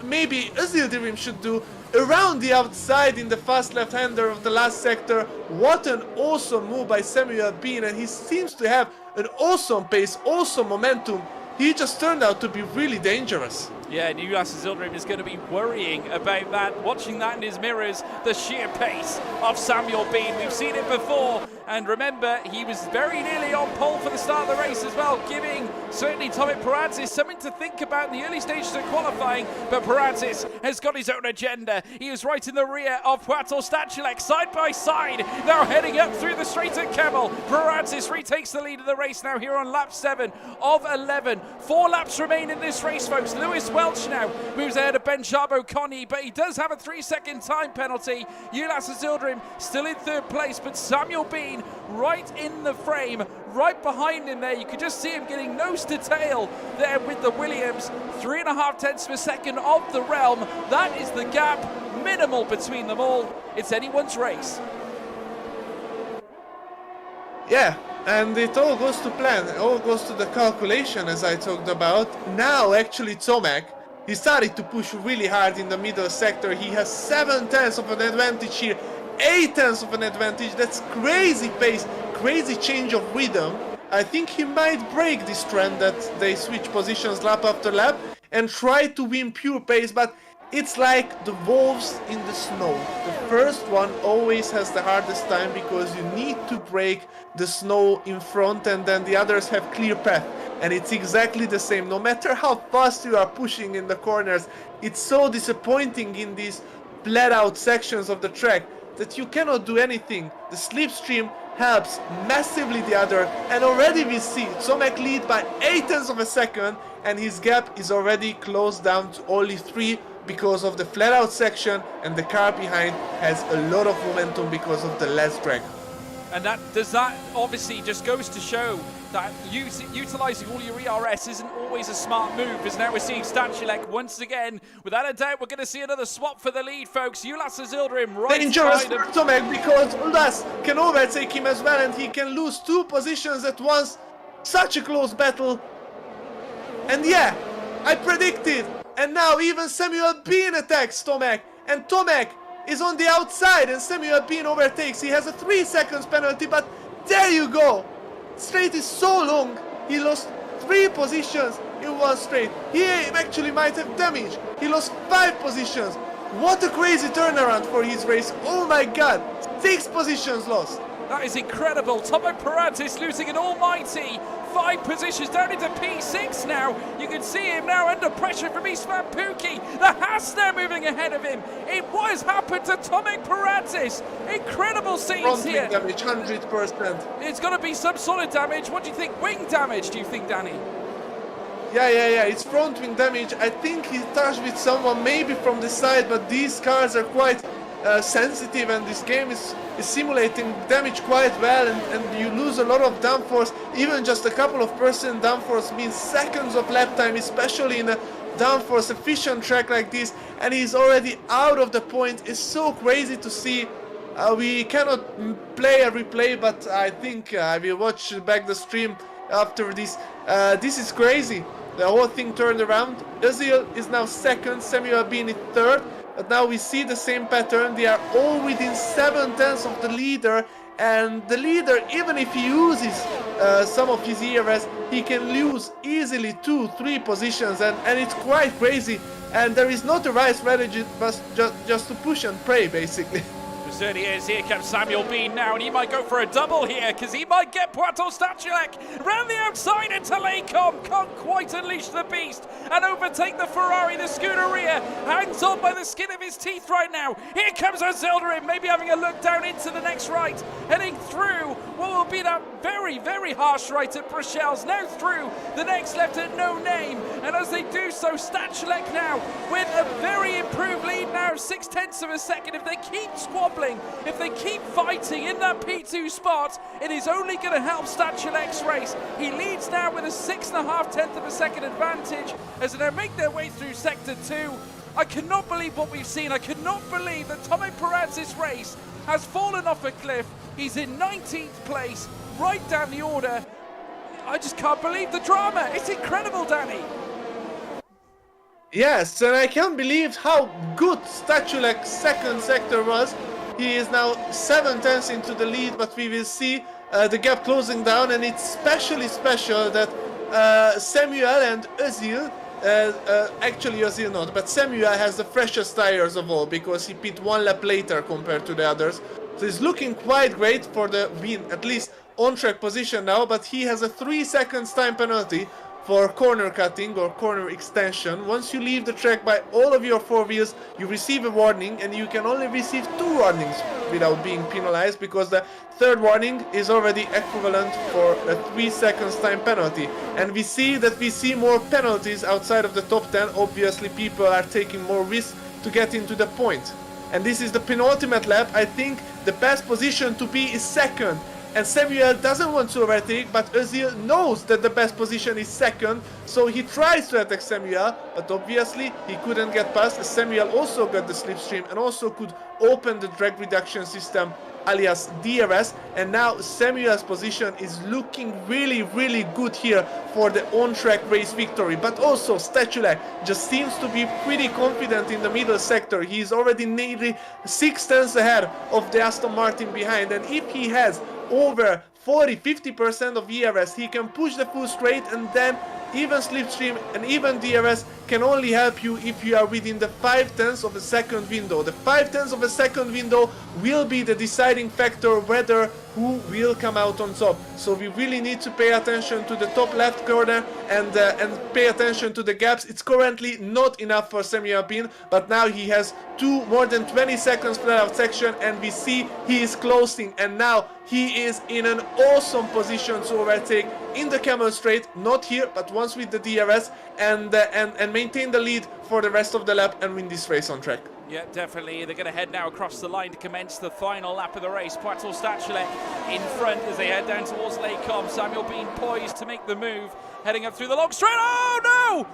Maybe Ozyildirim should do around the outside in the fast left-hander of the last sector. What an awesome move by Samuel Bean, and he seems to have an awesome pace, awesome momentum. He just turned out to be really dangerous. Yeah, and Ulas Ozyildirim is going to be worrying about that, watching that in his mirrors, the sheer pace of Samuel Bean. We've seen it before And remember, he was very nearly on pole for the start of the race as well, giving certainly Tomek Perazis something to think about in the early stages of qualifying. But Perazis has got his own agenda. He is right in the rear of Piotr Stachulec, side by side, now heading up through the straight at Kemal. Perazis retakes the lead of the race now here on lap 7 of 11. 4 laps remain in this race, folks. Lewis Welch now moves ahead of Ben Szabó-Kónyi, but he does have a 3-second time penalty. Ulas Ozyildirim still in 3rd place, but Samuel Bean right in the frame, right behind him there. You could just see him getting nose to tail there with the Williams. 3.5 tenths of a second of the realm. That is the gap, minimal between them all. It's anyone's race. Yeah, and it all goes to plan, it all goes to the calculation as I talked about. Now actually Tomek, he started to push really hard in the middle sector. He has 7 tenths of an advantage here, 8 tenths of an advantage. That's crazy pace, crazy change of rhythm. I think he might break this trend that they switch positions lap after lap and try to win pure pace, but it's like the wolves in the snow. The first one always has the hardest time because you need to break the snow in front and then the others have clear path. And it's exactly the same. No matter how fast you are pushing in the corners, it's so disappointing in these flat out sections of the track that you cannot do anything. The slipstream helps massively the other, and already we see Tomek lead by 8 tenths of a second, and his gap is already closed down to only 3 because of the flat out section, and the car behind has a lot of momentum because of the less drag. And that obviously just goes to show that utilising all your ERS isn't always a smart move, as now we're seeing Stachulec once again. Without a doubt, we're going to see another swap for the lead, folks. Ulas Ozyildirim right dangerous behind him. for Tomek because Ulas can overtake him as well, and he can lose 2 positions at once. Such a close battle. And yeah, I predicted. And now even Samuel Bean attacks Tomek, and Tomek is on the outside and Samuel Bean overtakes. He has a 3 seconds penalty, but there you go. Straight is so long. He lost 3 positions in one straight. He actually might have damage. He lost 5 positions. What a crazy turnaround for his race. Oh my god. 6 positions lost. That is incredible. Tomek Perazis losing an almighty 5 positions down into P6 now. You can see him now under pressure from Istvan Pukki. The Haas now moving ahead of him. What has happened to Tomek Perazis? Incredible scenes Front here. wing damage, 100%. It's got to be some solid damage. What do you think? Wing damage, do you think, Danny? Yeah, it's front wing damage. I think he touched with someone maybe from the side, but these cars are quite sensitive, and this game is simulating damage quite well, and you lose a lot of downforce. Even just a couple of percent downforce means seconds of lap time, especially in a downforce efficient track like this, and he's already out of the point. It's so crazy to see. We cannot play a replay, but I think I will watch back the stream after this. This is crazy. The whole thing turned around. Ozil is now 2nd, Samuel Bean is 3rd. But now we see the same pattern. They are all within 7 tenths of the leader, and the leader, even if he uses some of his ERS, he can lose easily 2-3 positions, and it's quite crazy. And there is not a right strategy, but just to push and pray, basically. There certainly is. Here comes Samuel Bean now, and he might go for a double here, because he might get Piotr Stachulec round the outside into Lecom. Can't quite unleash the beast and overtake the Ferrari. The Scuderia hangs on by the skin of his teeth right now. Here comes Ozyildirim, maybe having a look down into the next right, heading through what will be that very, very harsh right at Bruxelles. Now through the next left at No Name, and as they do so, Stachulec now with a very improved lead now, 6 tenths of a second. If they keep squabbling, if they keep fighting in that P2 spot, it is only going to help Stachulec's race. He leads now with a 6.5 tenths of a second advantage as they make their way through Sector 2. I cannot believe what we've seen. I cannot believe that Tomek Perazis' race has fallen off a cliff. He's in 19th place, right down the order. I just can't believe the drama. It's incredible, Danny. Yes, and I can't believe how good Stachulec's 2nd sector was. He is now 7 tenths into the lead, but we will see the gap closing down, and it's especially special that Samuel and Ozil, actually Ozil not, but Samuel has the freshest tires of all because he pit 1 lap later compared to the others. So he's looking quite great for the win, at least on-track position now, but he has a 3 seconds time penalty for corner cutting or corner extension. Once you leave the track by all of your 4 wheels, you receive a warning, and you can only receive 2 warnings without being penalized, because the 3rd warning is already equivalent for a 3 seconds time penalty. And we see more penalties outside of the top 10. Obviously people are taking more risks to get into the point. And this is the penultimate lap. I think the best position to be is 2nd. And Samuel doesn't want to overtake, but Özil knows that the best position is 2nd, so he tries to attack Samuel, but obviously he couldn't get past. Samuel also got the slipstream and also could open the drag reduction system, alias DRS, and now Samuel's position is looking really good here for the on-track race victory. But also Stachulec just seems to be pretty confident in the middle sector. He is already nearly 6 tenths ahead of the Aston Martin behind, and if he has over 40-50% of ERS, he can push the full straight, and then even slipstream and even DRS can only help you if you are within the 5 tenths of a second window. The 5 tenths of a second window will be the deciding factor whether who will come out on top. So we really need to pay attention to the top left corner and pay attention to the gaps. It's currently not enough for Samuel Bin, but now he has more than 20 seconds flat out section, and we see he is closing, and now he is in an awesome position to overtake in the Camel Straight, not here, but once with the DRS, and maintain the lead for the rest of the lap and win this race on track. Yeah, definitely. They're going to head now across the line to commence the final lap of the race. Piotr Stachulec in front as they head down towards Lake-Com. Samuel being poised to make the move, heading up through the long straight. Oh no!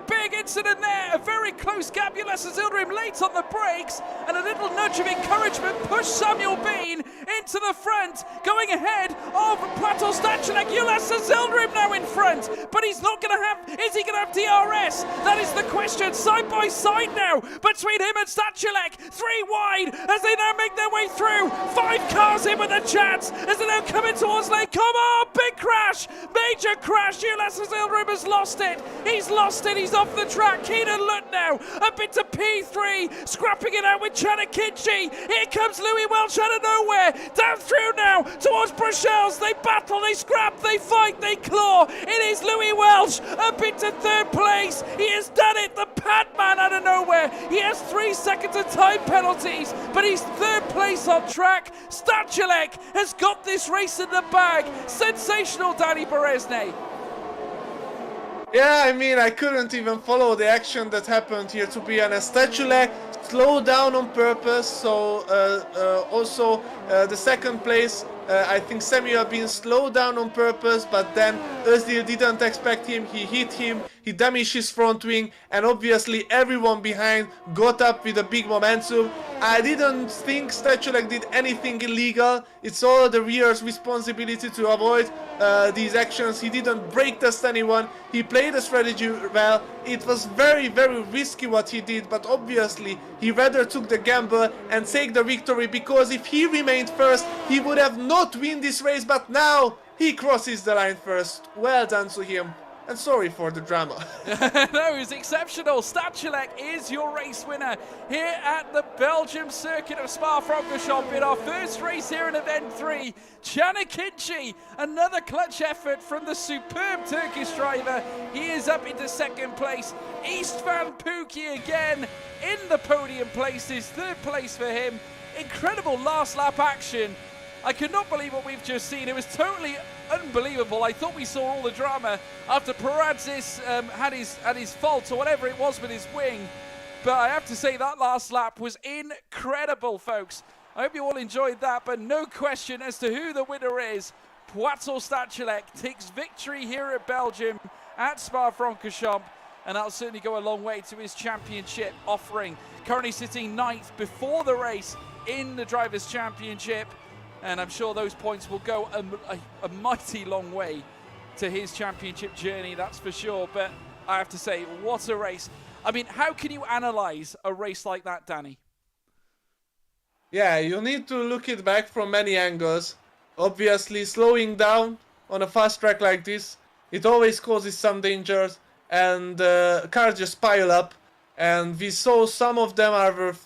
Big incident there. A very close gap. Ulas Ozyildirim late on the brakes, and a little nudge of encouragement pushed Samuel Bean into the front, going ahead of Piotr Stachulec. Ulas Ozyildirim now in front, but he's not going to have. Is he going to have DRS? That is the question. Side by side now between him and Stachulec. 3 wide as they now make their way through. 5 cars in with a chance as they now come in towards Lake-Com. Oh, big crash, major crash. Ulas Ozyildirim has lost it. He's lost it. He's off the track. Kedon Lutt now up into P3, scrapping it out with Akinci. Here comes Louis Welch out of nowhere, down through now towards Bruxelles. They battle, they scrap, they fight, they claw. It is Louis Welch up into 3rd place. He has done it, the pad man out of nowhere. He has 3 seconds of time penalties, but he's 3rd place on track. Stachulec has got this race in the bag. Sensational, Dani Bereznay. Yeah, I mean, I couldn't even follow the action that happened here, to be honest. Stachulec slowed down on purpose, so also the 2nd place, I think Samuel Bin slowed down on purpose, but then Özil didn't expect him, he hit him, he damaged his front wing, and obviously everyone behind got up with a big momentum. I didn't think Stachulec did anything illegal. It's all the rear's responsibility to avoid these actions. He didn't brake test anyone. He played the strategy well. It was very risky what he did, but obviously he rather took the gamble and take the victory, because if he remained first, he would have not win this race, but now he crosses the line first. Well done to him. And sorry for the drama. No, it was exceptional. Stachulec is your race winner here at the Belgium circuit of Spa-Francorchamps in our first race here in Event 3. Akinci, another clutch effort from the superb Turkish driver. He is up into 2nd place. Istvan Pukki again in the podium places. 3rd place for him. Incredible last lap action. I could not believe what we've just seen. It was totally unbelievable. I thought we saw all the drama after Paradzis had his fault or whatever it was with his wing. But I have to say that last lap was incredible, folks. I hope you all enjoyed that, but no question as to who the winner is. Piotr Stachulec takes victory here at Belgium at Spa-Francorchamps, and that'll certainly go a long way to his championship offering. Currently sitting 9th before the race in the Drivers' Championship. And I'm sure those points will go a mighty long way to his championship journey, that's for sure. But I have to say, what a race. I mean, how can you analyze a race like that, Dani? Yeah, you need to look it back from many angles. Obviously, slowing down on a fast track like this, it always causes some dangers, and cars just pile up. and we saw some of them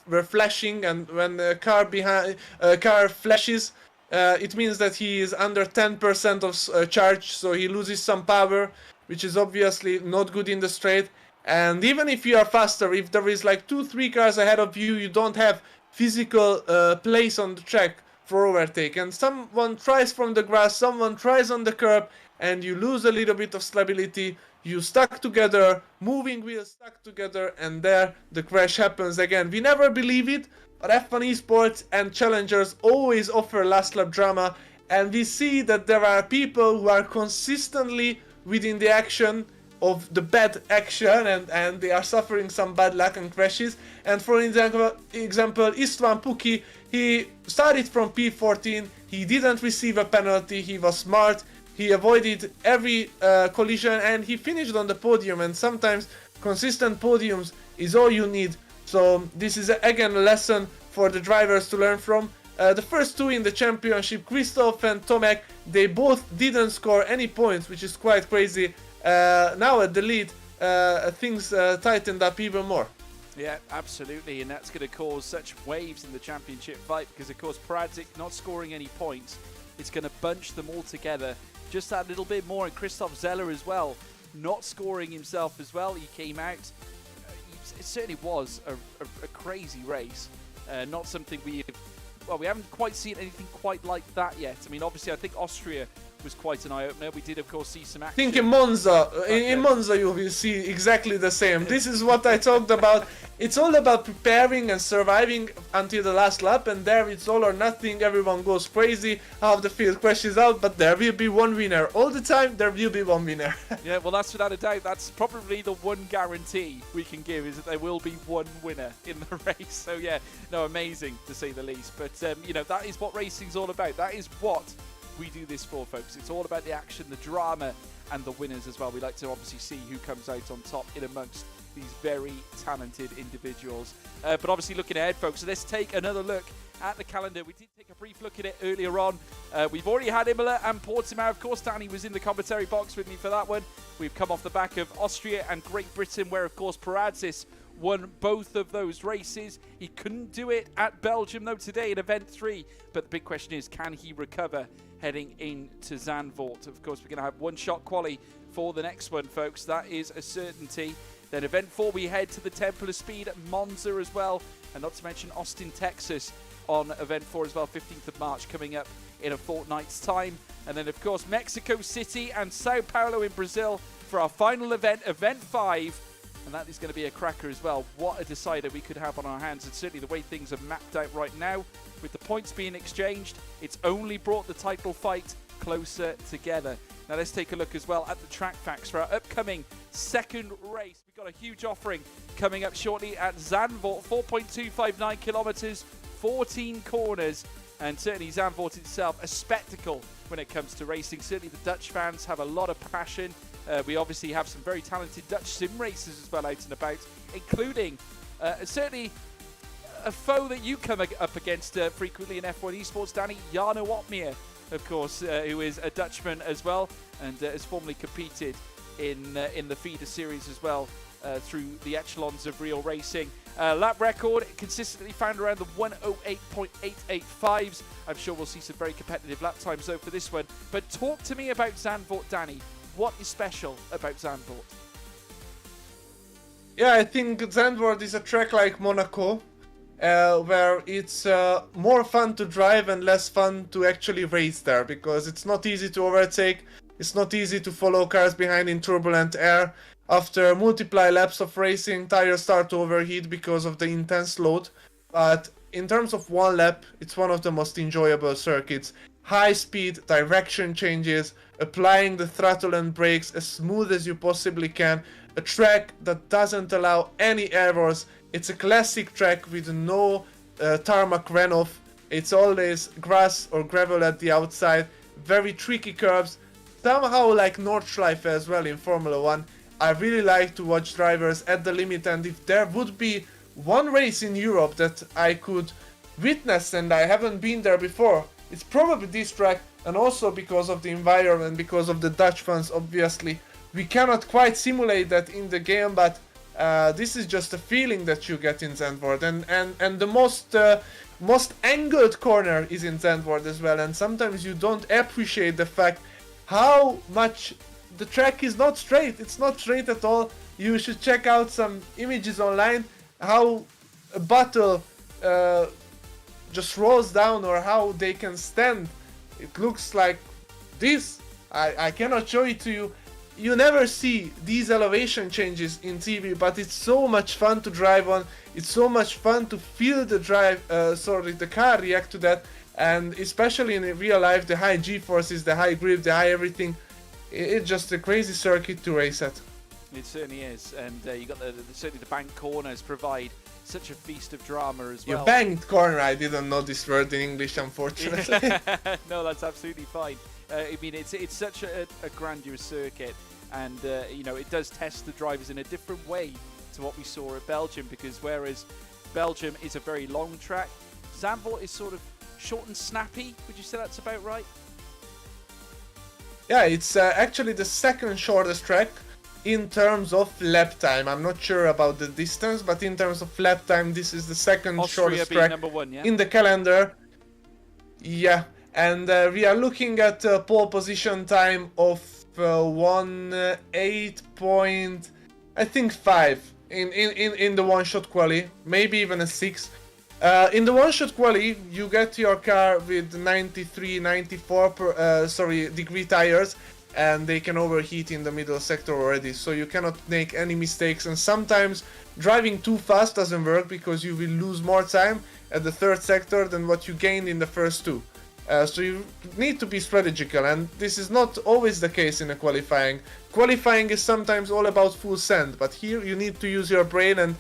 were flashing, and when a car flashes, it means that he is under 10% of charge, so he loses some power, which is obviously not good in the straight. And even if you are faster, if there is like 2-3 cars ahead of you, you don't have physical place on the track for overtake, and someone tries from the grass, someone tries on the curb, and you lose a little bit of stability. You stuck together, moving wheels stuck together, and there the crash happens again. We never believe it, but F1 Esports and Challengers always offer last lap drama, and we see that there are people who are consistently within the action of the bad action, and they are suffering some bad luck and crashes. And for example, István Puki, he started from P14, he didn't receive a penalty, he was smart, he avoided every collision, and he finished on the podium. And sometimes consistent podiums is all you need. So this is again a lesson for the drivers to learn from. The first two in the championship, Kristóf and Tomek, they both didn't score any points, which is quite crazy. Now at the lead, things tightened up even more. Yeah, absolutely, and that's going to cause such waves in the championship fight, because of course Pradzik not scoring any points, it's going to bunch them all together just that little bit more. And Christoph Szelle as well, not scoring himself as well. He came out. It certainly was a crazy race. Not something we haven't quite seen anything quite like that yet. I mean, obviously, I think Austria was quite an eye-opener. We did, of course, see some action. I think in Monza, in Monza you will see exactly the same. This is what I talked about. It's all about preparing and surviving until the last lap, and there it's all or nothing. Everyone goes crazy, half the field crashes out, but there will be one winner. All the time, there will be one winner. Yeah, well, that's without a doubt. That's probably the one guarantee we can give, is that there will be one winner in the race. So, yeah, no, amazing to say the least. But, you know, that is what racing's all about. That is what we do this for, folks. It's all about the action, the drama, and the winners as well. We like to obviously see who comes out on top in amongst these very talented individuals. But obviously looking ahead, folks, so let's take another look at the calendar. We did take a brief look at it earlier on. We've already had Imola and Portimao. Of course, Danny was in the commentary box with me for that one. We've come off the back of Austria and Great Britain, where, of course, Pradzik won both of those races. He couldn't do it at Belgium, though, today in Event 3. But the big question is, can he recover heading into Zandvoort? Of course, we're going to have one-shot quali for the next one, folks. That is a certainty. Then Event 4, we head to the Temple of Speed at Monza as well. And not to mention Austin, Texas on Event 4 as well, 15th of March, coming up in a fortnight's time. And then, of course, Mexico City and Sao Paulo in Brazil for our final event, Event 5. And that is going to be a cracker as well. What a decider we could have on our hands. And certainly the way things are mapped out right now, with the points being exchanged, it's only brought the title fight closer together. Now let's take a look as well at the track facts for our upcoming second race. We've got a huge offering coming up shortly at Zandvoort, 4.259 kilometers, 14 corners, and certainly Zandvoort itself, a spectacle when it comes to racing. Certainly the Dutch fans have a lot of passion. We obviously have some very talented Dutch sim racers as well out and about, including certainly a foe that you come up against frequently in F1 Esports, Danny, Jarno Opmeer, of course, who is a Dutchman as well, and has formerly competed in the feeder series as well through the echelons of real racing. Lap record consistently found around the 108.885s. I'm sure we'll see some very competitive lap times though for this one. But talk to me about Zandvoort, Danny. What is special about Zandvoort? Yeah, I think Zandvoort is a track like Monaco, where it's more fun to drive and less fun to actually race there, because it's not easy to overtake, it's not easy to follow cars behind in turbulent air. After multiple laps of racing, tires start to overheat because of the intense load. But in terms of one lap, it's one of the most enjoyable circuits. High speed, direction changes, applying the throttle and brakes as smooth as you possibly can. A track that doesn't allow any errors. It's a classic track with no tarmac runoff. It's always grass or gravel at the outside. Very tricky curves. Somehow like Nordschleife as well in Formula 1. I really like to watch drivers at the limit, and if there would be one race in Europe that I could witness and I haven't been there before, it's probably this track. And also because of the environment, because of the Dutch fans, obviously. We cannot quite simulate that in the game, but This is just a feeling that you get in Zandvoort, and the most angled corner is in Zandvoort as well, and sometimes you don't appreciate the fact how much the track is not straight. It's not straight at all. You should check out some images online, how a bottle just rolls down, or how they can stand. It looks like this. I cannot show it to you. You never see these elevation changes in TV, but it's so much fun to drive on. It's so much fun to feel the the car react to that, and especially in real life, the high G-forces, the high grip, the high everything. It's just a crazy circuit to race at. It certainly is, and you got certainly the bank corners provide such a feast of drama as well. You banked corner. I didn't know this word in English, unfortunately. No, that's absolutely fine. I mean, it's such a grandiose circuit, and you know, it does test the drivers in a different way to what we saw at Belgium, because whereas Belgium is a very long track, Zandvoort is sort of short and snappy. Would you say that's about right? Yeah, it's actually the second shortest track in terms of lap time. I'm not sure about the distance, but in terms of lap time, this is the second shortest track number one, yeah? in the calendar. Yeah, and we are looking at pole position time of 1:08.5 in the one-shot quali, maybe even a 6. In the one-shot quali, you get your car with 93, 94 degree tires, and they can overheat in the middle sector already, so you cannot make any mistakes, and sometimes driving too fast doesn't work because you will lose more time at the third sector than what you gained in the first two. So you need to be strategical, and this is not always the case in a qualifying. Qualifying is sometimes all about full send, but here you need to use your brain and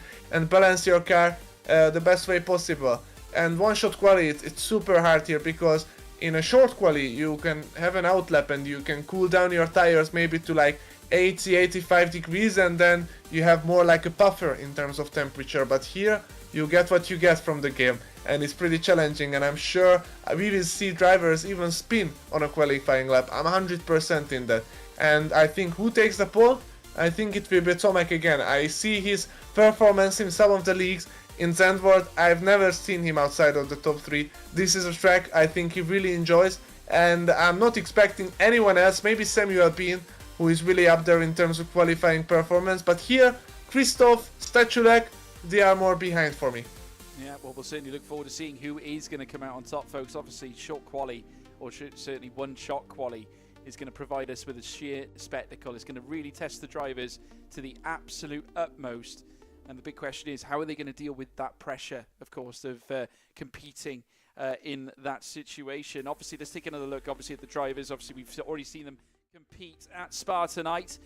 balance your car the best way possible. And one-shot quali, it's super hard here, because in a short quali you can have an outlap and you can cool down your tires maybe to like 80-85 degrees, and then you have more like a puffer in terms of temperature. But here you get what you get from the game, and it's pretty challenging, and I'm sure we will see drivers even spin on a qualifying lap. I'm 100% in that. And I think who takes the pole? I think it will be Tomek again. I see his performance in some of the leagues. In Zandvoort, I've never seen him outside of the top 3. This is a track I think he really enjoys, and I'm not expecting anyone else, maybe Samuel Bean, who is really up there in terms of qualifying performance, but here, Kristóf, Stachulec, they are more behind for me. Yeah, well, we'll certainly look forward to seeing who is going to come out on top, folks. Obviously, short quali, or certainly one-shot quali, is going to provide us with a sheer spectacle. It's going to really test the drivers to the absolute utmost. And the big question is, how are they going to deal with that pressure, of course, of competing in that situation? Obviously, let's take another look, obviously, at the drivers. Obviously, we've already seen them compete at Spa tonight.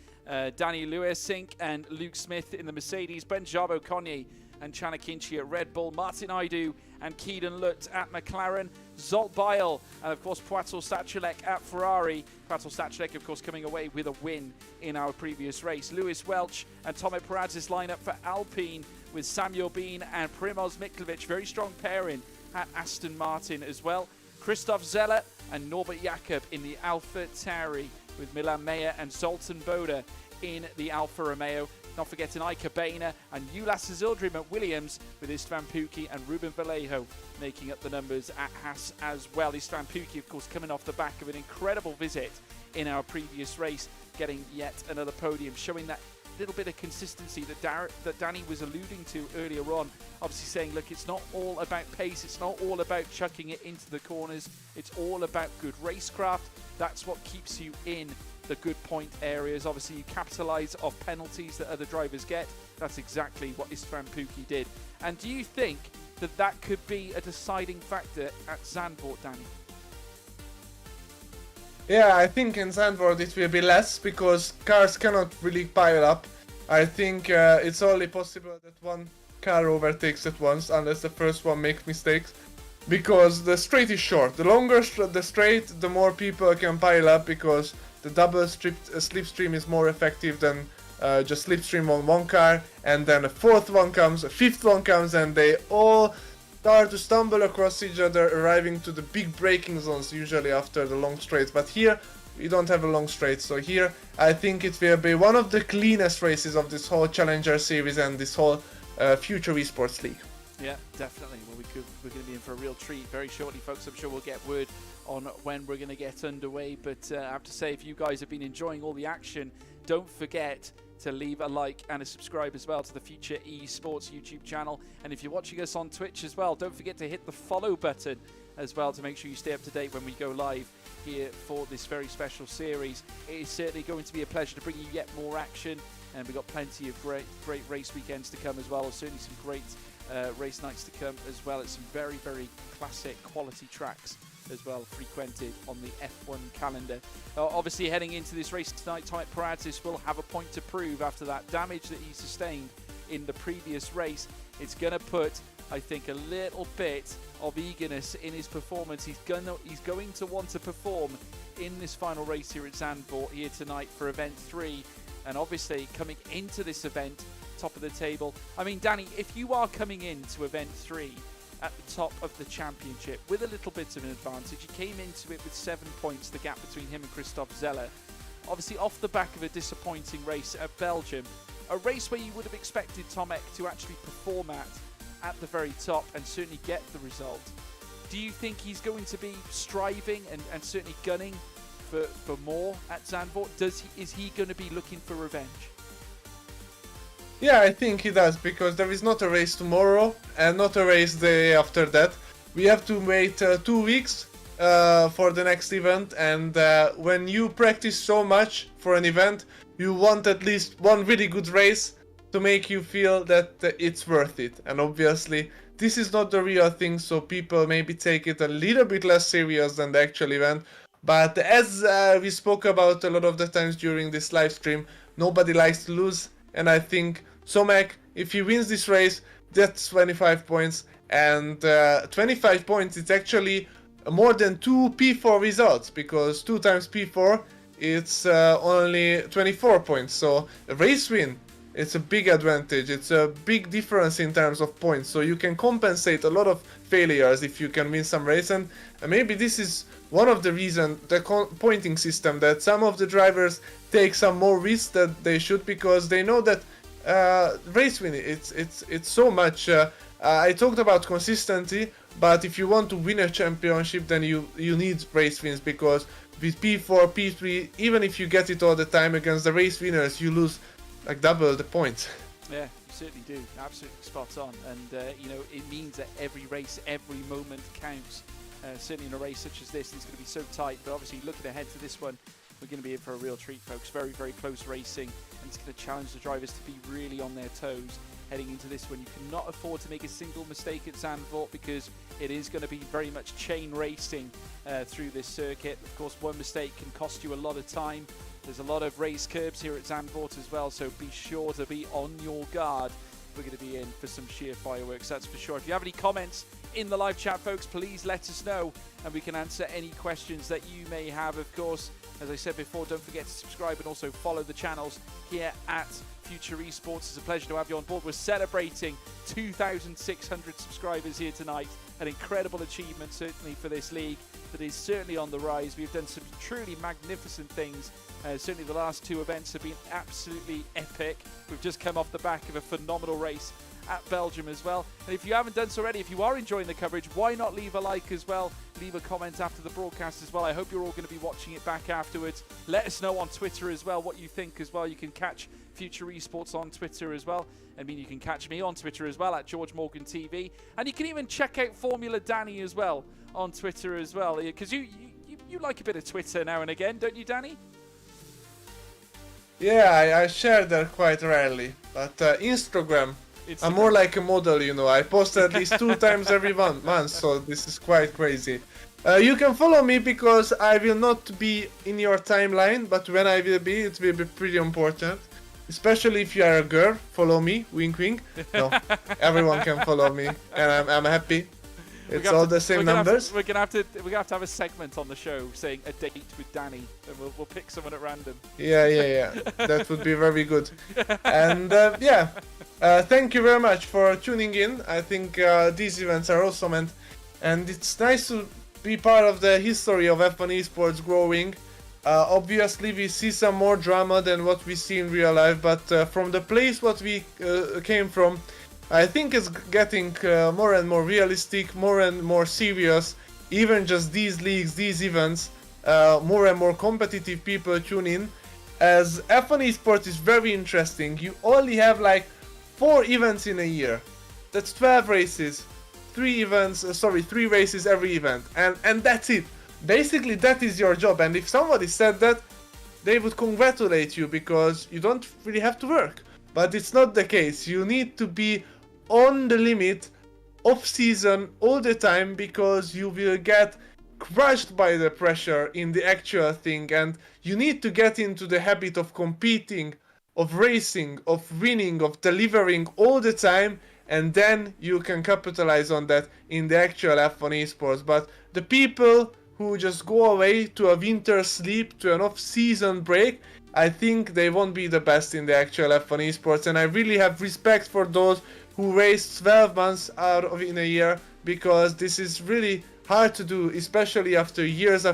Danny Lewis-Sink and Luke Smith in the Mercedes. Szabó-Kónyi and Akinci at Red Bull. Martin Aidu and Kedon Lutt at McLaren. Zsolt Bial and, of course, Piotr Stachulec at Ferrari. Piotr Stachulec, of course, coming away with a win in our previous race. Lewis Welch and Tomek Peraz's lineup for Alpine, with Samuel Bean and Primož Miklavčič. Very strong pairing at Aston Martin as well. Kristóf Szelle and Norbert Jakob in the Alpha Tauri, with Milan Meyer and Zoltan Boda in the Alfa Romeo. Not forgetting Iker, Baena and Ulas Ozyildirim at Williams, with Istvan Pukki and Ruben Vallejo making up the numbers at Haas as well. Istvan Pukki, of course, coming off the back of an incredible visit in our previous race, getting yet another podium, showing that little bit of consistency that Danny was alluding to earlier on. Obviously saying, look, it's not all about pace, it's not all about chucking it into the corners, it's all about good racecraft. That's what keeps you in the good point areas. Obviously, you capitalise off penalties that other drivers get. That's exactly what Istvan Pukki did. And do you think that that could be a deciding factor at Zandvoort, Danny? Yeah, I think in Zandvoort it will be less, because cars cannot really pile up. I think it's only possible that one car overtakes at once, unless the first one makes mistakes, because the straight is short. The longer the straight, the more people can pile up, because the double slipstream is more effective than just slipstream on one car, and then a fourth one comes, a fifth one comes, and they all start to stumble across each other, arriving to the big braking zones usually after the long straights. But here we don't have a long straight. So here, I think it will be one of the cleanest races of this whole Challenger Series and this whole Future Esports League. Yeah, definitely. Well, we're going to be in for a real treat very shortly, folks. I'm sure we'll get word on when we're going to get underway. But I have to say, if you guys have been enjoying all the action, don't forget to leave a like and a subscribe as well to the Future Esports YouTube channel. And if you're watching us on Twitch as well, don't forget to hit the follow button as well to make sure you stay up to date when we go live here for this very special series. It is certainly going to be a pleasure to bring you yet more action, and we've got plenty of great race weekends to come as well. Certainly some great race nights to come as well. It's some very, very classic quality tracks as well, frequented on the F1 calendar. Obviously, heading into this race tonight, Tomek Paratis will have a point to prove after that damage that he sustained in the previous race. It's going to put, I think, a little bit of eagerness in his performance. He's going to want to perform in this final race here at Zandvoort here tonight for Event 3. And obviously, coming into this event, top of the table. I mean, Dani, if you are coming into Event 3 at the top of the championship with a little bit of an advantage, he came into it with 7 points, the gap between him and Kristóf Szelle. Obviously, off the back of a disappointing race at Belgium, a race where you would have expected Tomek to actually perform at the very top and certainly get the result. Do you think he's going to be striving and certainly gunning for more at Zandvoort? Is he going to be looking for revenge? Yeah, I think he does, because there is not a race tomorrow and not a race the day after that. We have to wait 2 weeks for the next event, and when you practice so much for an event, you want at least one really good race to make you feel that it's worth it. And obviously, this is not the real thing, so people maybe take it a little bit less serious than the actual event. But as we spoke about a lot of the times during this live stream, nobody likes to lose. And I think Tomek, if he wins this race, that's 25 points. And 25 points is actually more than 2 P4 results, because 2 times P4, it's only 24 points. So a race win, it's a big advantage. It's a big difference in terms of points. So you can compensate a lot of failures if you can win some race. And maybe this is one of the reasons, the pointing system, that some of the drivers take some more risks than they should, because they know that race winning, it's so much. I talked about consistency, but if you want to win a championship, then you need race wins, because with P4, P3, even if you get it all the time against the race winners, you lose like double the points. Yeah, you certainly do. Absolutely spot on. And, you know, it means that every race, every moment counts. Certainly in a race such as this, it's going to be so tight. But obviously, looking ahead to this one, we're going to be in for a real treat, folks. Very, very close racing. And it's going to challenge the drivers to be really on their toes heading into this one. You cannot afford to make a single mistake at Zandvoort, because it is going to be very much chain racing through this circuit. Of course, one mistake can cost you a lot of time. There's a lot of raised curbs here at Zandvoort as well, so be sure to be on your guard. We're going to be in for some sheer fireworks, that's for sure. If you have any comments in the live chat, folks, please let us know, and we can answer any questions that you may have. Of course, as I said before, don't forget to subscribe and also follow the channels here at Future Esports. It's a pleasure to have you on board. We're celebrating 2,600 subscribers here tonight. An incredible achievement, certainly, for this league that is certainly on the rise. We've done some truly magnificent things. Certainly the last 2 events have been absolutely epic. We've just come off the back of a phenomenal race at Belgium as well. And if you haven't done so already, if you are enjoying the coverage, why not leave a like as well? Leave a comment after the broadcast as well. I hope you're all going to be watching it back afterwards. Let us know on Twitter as well what you think as well. You can catch Future Esports on Twitter as well. I mean, you can catch me on Twitter as well at George Morgan TV. And you can even check out Formula Dani as well on Twitter as well. Because you like a bit of Twitter now and again, don't you, Dani? Yeah, I share there quite rarely. But Instagram, I'm more like a model, you know. I post at least 2 times every month, so this is quite crazy. You can follow me, because I will not be in your timeline, but when I will be, it will be pretty important. Especially if you are a girl, follow me, wink wink. No, everyone can follow me, and I'm happy. It's all the same numbers. We're gonna have to have a segment on the show saying a date with Dani, and we'll pick someone at random. Yeah. That would be very good. And thank you very much for tuning in. I think these events are awesome, and it's nice to be part of the history of F1 Esports growing. Obviously, we see some more drama than what we see in real life, but from the place what we came from, I think it's getting more and more realistic, more and more serious. Even just these leagues, these events, more and more competitive people tune in. As F1 esports is very interesting. You only have like 4 events in a year. That's 12 races, 3 races every event, and that's it. Basically, that is your job. And if somebody said that, they would congratulate you because you don't really have to work. But it's not the case. You need to be on the limit off season all the time because you will get crushed by the pressure in the actual thing, and you need to get into the habit of competing, of racing, of winning, of delivering all the time, and then you can capitalize on that in the actual F1 esports. But the people who just go away to a winter sleep, to an off-season break, I think they won't be the best in the actual F1 esports, and I really have respect for those who race 12 months out of in a year, because this is really hard to do, especially after years,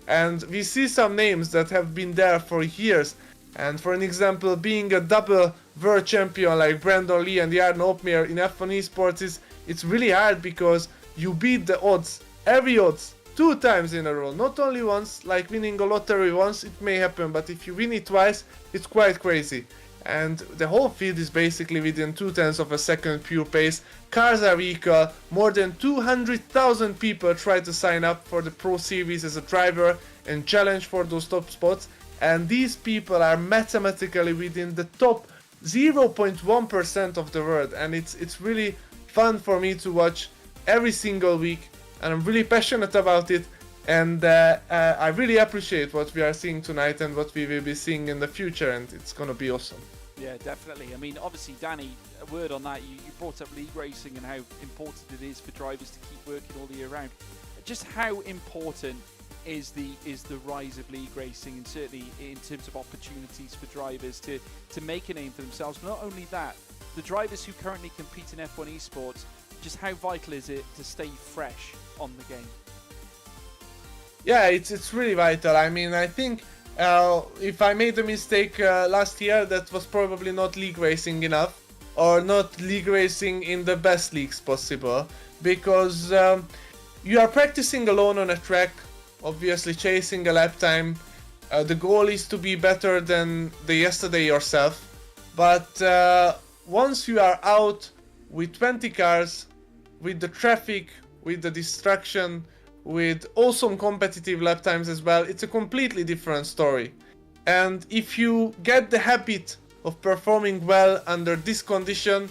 and we see some names that have been there for years. And for an example, being a double world champion like Brandon Lee and Jarno Opmeer in F1 esports it's really hard because you beat the odds, every odds, 2 times in a row, not only once, like winning a lottery once, it may happen, but if you win it twice, it's quite crazy. And the whole field is basically within 0.2 of a second pure pace. Cars are equal, more than 200,000 people try to sign up for the Pro Series as a driver and challenge for those top spots, and these people are mathematically within the top 0.1% of the world, and it's really fun for me to watch every single week, and I'm really passionate about it, and I really appreciate what we are seeing tonight and what we will be seeing in the future, and it's gonna be awesome. Yeah, definitely. I mean, obviously, Danny, a word on that. You brought up league racing and how important it is for drivers to keep working all the year round. Just how important is the rise of league racing, and certainly in terms of opportunities for drivers to make a name for themselves. But not only that, the drivers who currently compete in F1 esports, just how vital is it to stay fresh on the game? Yeah, it's really vital. I mean, I think if I made a mistake last year, that was probably not league racing enough, or not league racing in the best leagues possible, because you are practicing alone on a track, obviously chasing a lap time. The goal is to be better than the yesterday yourself, but once you are out with 20 cars, with the traffic, with the distraction, with awesome competitive lap times as well, it's a completely different story. And if you get the habit of performing well under this condition,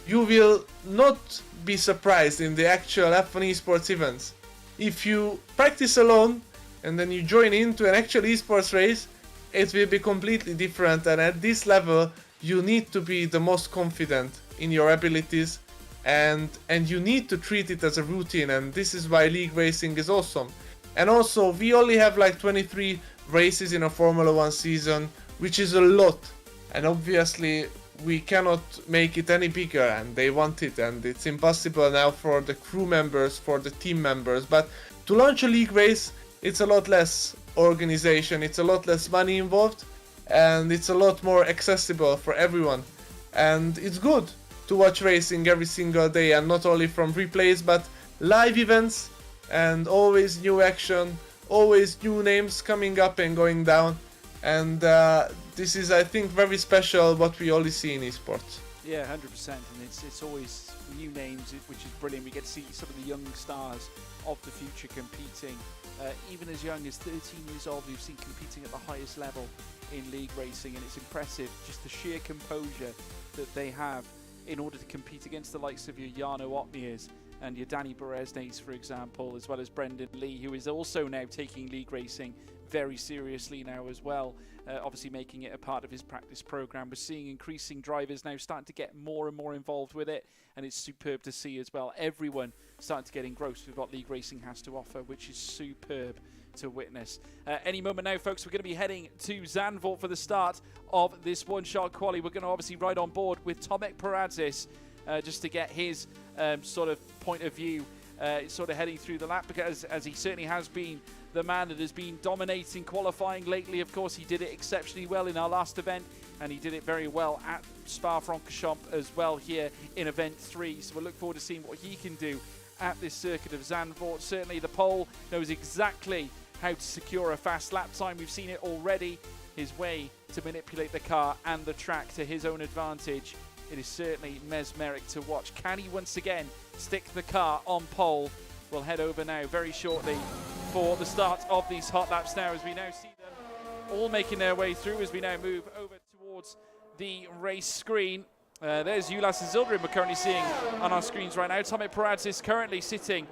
you will not be surprised in the actual F1 esports events. If you practice alone and then you join into an actual esports race, it will be completely different, and at this level you need to be the most confident in your abilities, and you need to treat it as a routine, and this is why league racing is awesome. And also, we only have like 23 races in a Formula 1 season, which is a lot, and obviously we cannot make it any bigger, and they want it, and it's impossible now for the crew members, for the team members. But to launch a league race, it's a lot less organization, it's a lot less money involved, and it's a lot more accessible for everyone. And it's good to watch racing every single day, and not only from replays, but live events, and always new action, always new names coming up and going down. And this is, I think, very special what we only see in esports. Yeah, 100%, and it's always new names, which is brilliant. We get to see some of the young stars of the future competing, even as young as 13 years old. We've seen competing at the highest level in league racing, and it's impressive just the sheer composure that they have in order to compete against the likes of your Jarno Opmeers and your Dani Bereznays, for example, as well as Brendan Lee, who is also now taking league racing very seriously now as well, obviously making it a part of his practice program. We're seeing increasing drivers now starting to get more and more involved with it, and it's superb to see as well. Everyone starting to get engrossed with what league racing has to offer, which is superb to witness. Any moment now, folks, we're going to be heading to Zandvoort for the start of this one-shot quali. We're going to obviously ride on board with Tomek Paradzis just to get his sort of point of view sort of heading through the lap, because as he certainly has been the man that has been dominating qualifying lately. Of course, he did it exceptionally well in our last event, and he did it very well at Spa-Francorchamps as well here in event 3. So we'll look forward to seeing what he can do at this circuit of Zandvoort. Certainly the pole knows exactly how to secure a fast lap time. We've seen it already, his way to manipulate the car and the track to his own advantage. It is certainly mesmeric to watch. Can he once again stick the car on pole? We'll head over now very shortly for the start of these hot laps now, as we now see them all making their way through as we now move over towards the race screen. There's Ulas and Ozyildirim we're currently seeing on our screens right now. Tomek Peradze is currently sitting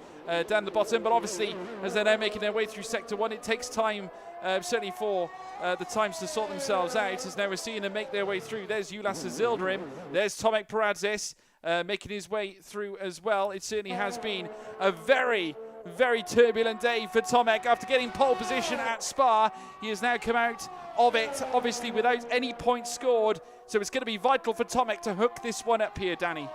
down the bottom, but obviously as they're now making their way through Sector 1, it takes time, certainly for the times to sort themselves out, as now we're seeing them make their way through. There's Ulas and Ozyildirim, there's Tomek Peradze making his way through as well. It certainly has been a very turbulent day for Tomek. After getting pole position at Spa, he has now come out of it, obviously without any points scored. So it's going to be vital for Tomek to hook this one up here, Danny.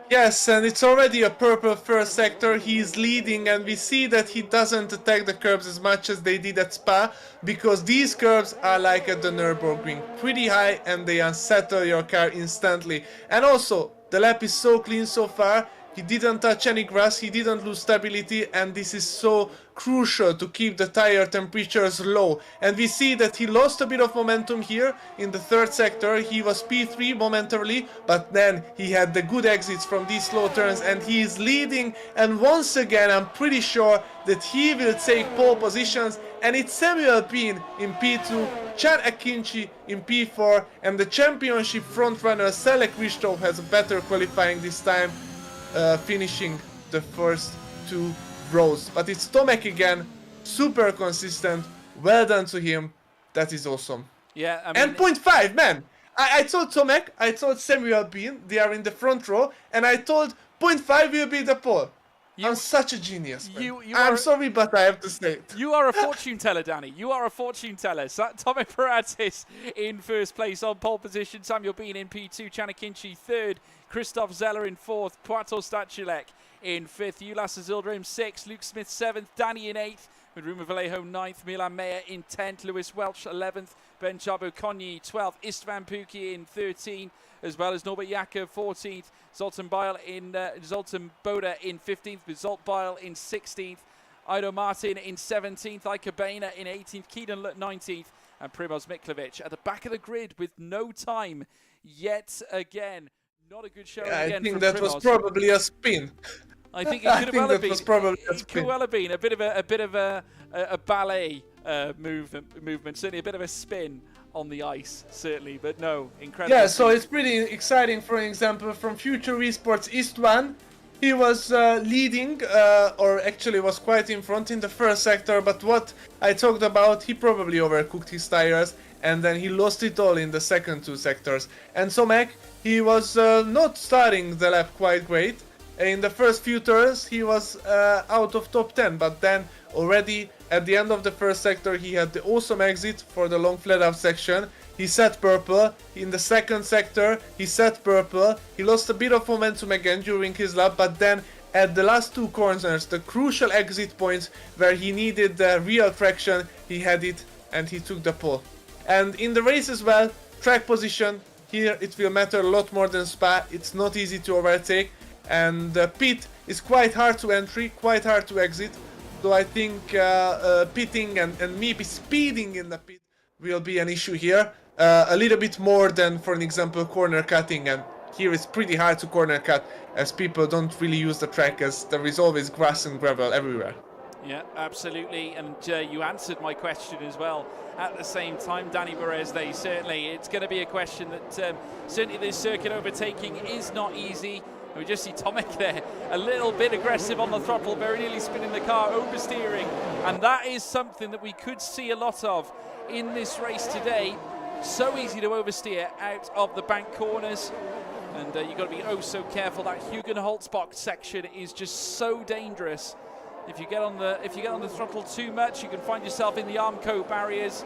Yes, and it's already a purple first sector. He's leading, and we see that he doesn't attack the curbs as much as they did at Spa, because these curbs are like at the Nürburgring, pretty high, and they unsettle your car instantly. And also, the lap is so clean so far. He didn't touch any grass, he didn't lose stability, and this is so crucial to keep the tire temperatures low. And we see that he lost a bit of momentum here in the third sector. He was P3 momentarily, but then he had the good exits from these slow turns, and he is leading. And once again, I'm pretty sure that he will take pole positions, and it's Samuel Alpine in P2, Chad Akinci in P4, and the championship frontrunner Szelle Kristóf has a better qualifying this time, finishing the first 2 rows. But it's Tomek again, super consistent. Well done to him. That is awesome. Yeah, I mean, and 0.5, man. I told Tomek, I told Samuel Bean, they are in the front row, and I told 0.5 will be the pole. I'm such a genius, man. I'm sorry, but I have to say it. You are a fortune teller, Danny. You are a fortune teller. So, Tomek Peradze in first place on pole position. Samuel Bean in P2. Chad Akinci third. Kristóf Szelle in fourth. Piotr Stachulec in fifth. Ulas Ozyildirim sixth. Luke Smith seventh. Danny in eighth. With Ruma Vallejo ninth. Milan Meyer in 10th. Lewis Welch 11th. Ben Szabó-Kónyi 12th. Istvan Pukki in 13th. As well as Norbert Jakob 14th. Zoltan Boda in 15th, with Zsolt Bial in 16th, Ido Martin in 17th, Iker Baena in 18th, Kedon Lutt 19th, and Primož Miklavčič at the back of the grid with no time yet again. Not a good showing again. I think that was probably a spin. I think it could well have been. Was probably a spin. It could well have been a bit of a ballet movement, certainly a bit of a spin on the ice, certainly, but no, incredible. Yeah, so it's pretty exciting. For example, from FuturEsportS Istvan, he was leading, or actually was quite in front in the first sector, but what I talked about, he probably overcooked his tires, and then he lost it all in the second 2 sectors. And Tomek, he was not starting the lap quite great. In the first few turns, he was out of top 10, but then already at the end of the first sector, he had the awesome exit for the long flat out section. He set purple. In the second sector, he set purple. He lost a bit of momentum again during his lap, but then at the last 2 corners, the crucial exit points where he needed the real traction, he had it and he took the pole. And in the race as well, track position, here it will matter a lot more than Spa. It's not easy to overtake, and the pit is quite hard to entry, quite hard to exit. So I think pitting and maybe speeding in the pit will be an issue here. A little bit more than, for an example, corner cutting. And here it's pretty hard to corner cut, as people don't really use the track, as there is always grass and gravel everywhere. Yeah, absolutely. And you answered my question as well at the same time, Dani Bereznay. Certainly, it's going to be a question that certainly this circuit overtaking is not easy. We just see Tomek there, a little bit aggressive on the throttle, very nearly spinning the car, oversteering. And that is something that we could see a lot of in this race today. So easy to oversteer out of the bank corners. And you've got to be oh so careful. That Hugenholzbox section is just so dangerous. If you get on the throttle too much, you can find yourself in the Armco barriers.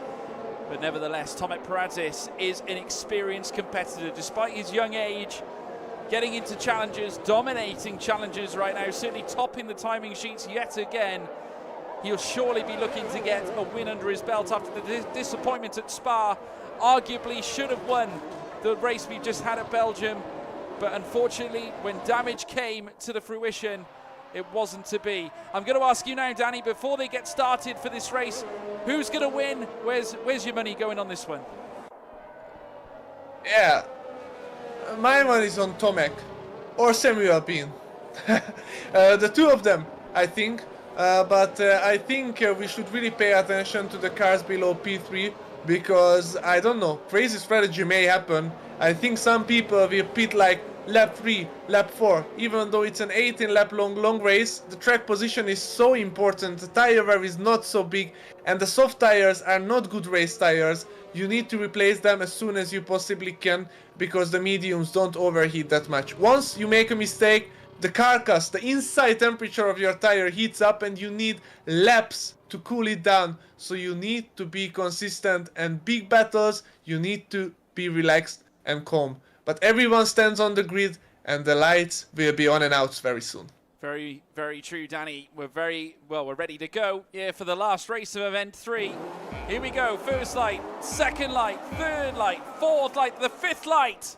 But nevertheless, Tomek Peradze is an experienced competitor. Despite his young age, getting into challenges, dominating challenges right now, certainly topping the timing sheets yet again. He'll surely be looking to get a win under his belt after the disappointment at Spa. Arguably should have won the race we just had at Belgium, but unfortunately when damage came to the fruition, it wasn't to be. I'm going to ask you now, Danny, before they get started for this race, who's going to win? Where's your money going on this one? Yeah, my money is on Tomek or Alpine. The two of them, I think. But I think we should really pay attention to the cars below P3, because I don't know, crazy strategy may happen. I think some people will pit like lap 3, lap 4, even though it's an 18 lap long race. The track position is so important, the tire wear is not so big, and the soft tires are not good race tires. You need to replace them as soon as you possibly can, because the mediums don't overheat that much. Once you make a mistake, the carcass, the inside temperature of your tire heats up and you need laps to cool it down. So you need to be consistent, and big battles, you need to be relaxed and calm. But everyone stands on the grid and the lights will be on and out very soon. Very, very true, Danny. We're ready to go here for the last race of event 3. Here we go. First light, second light, third light, fourth light, the fifth light.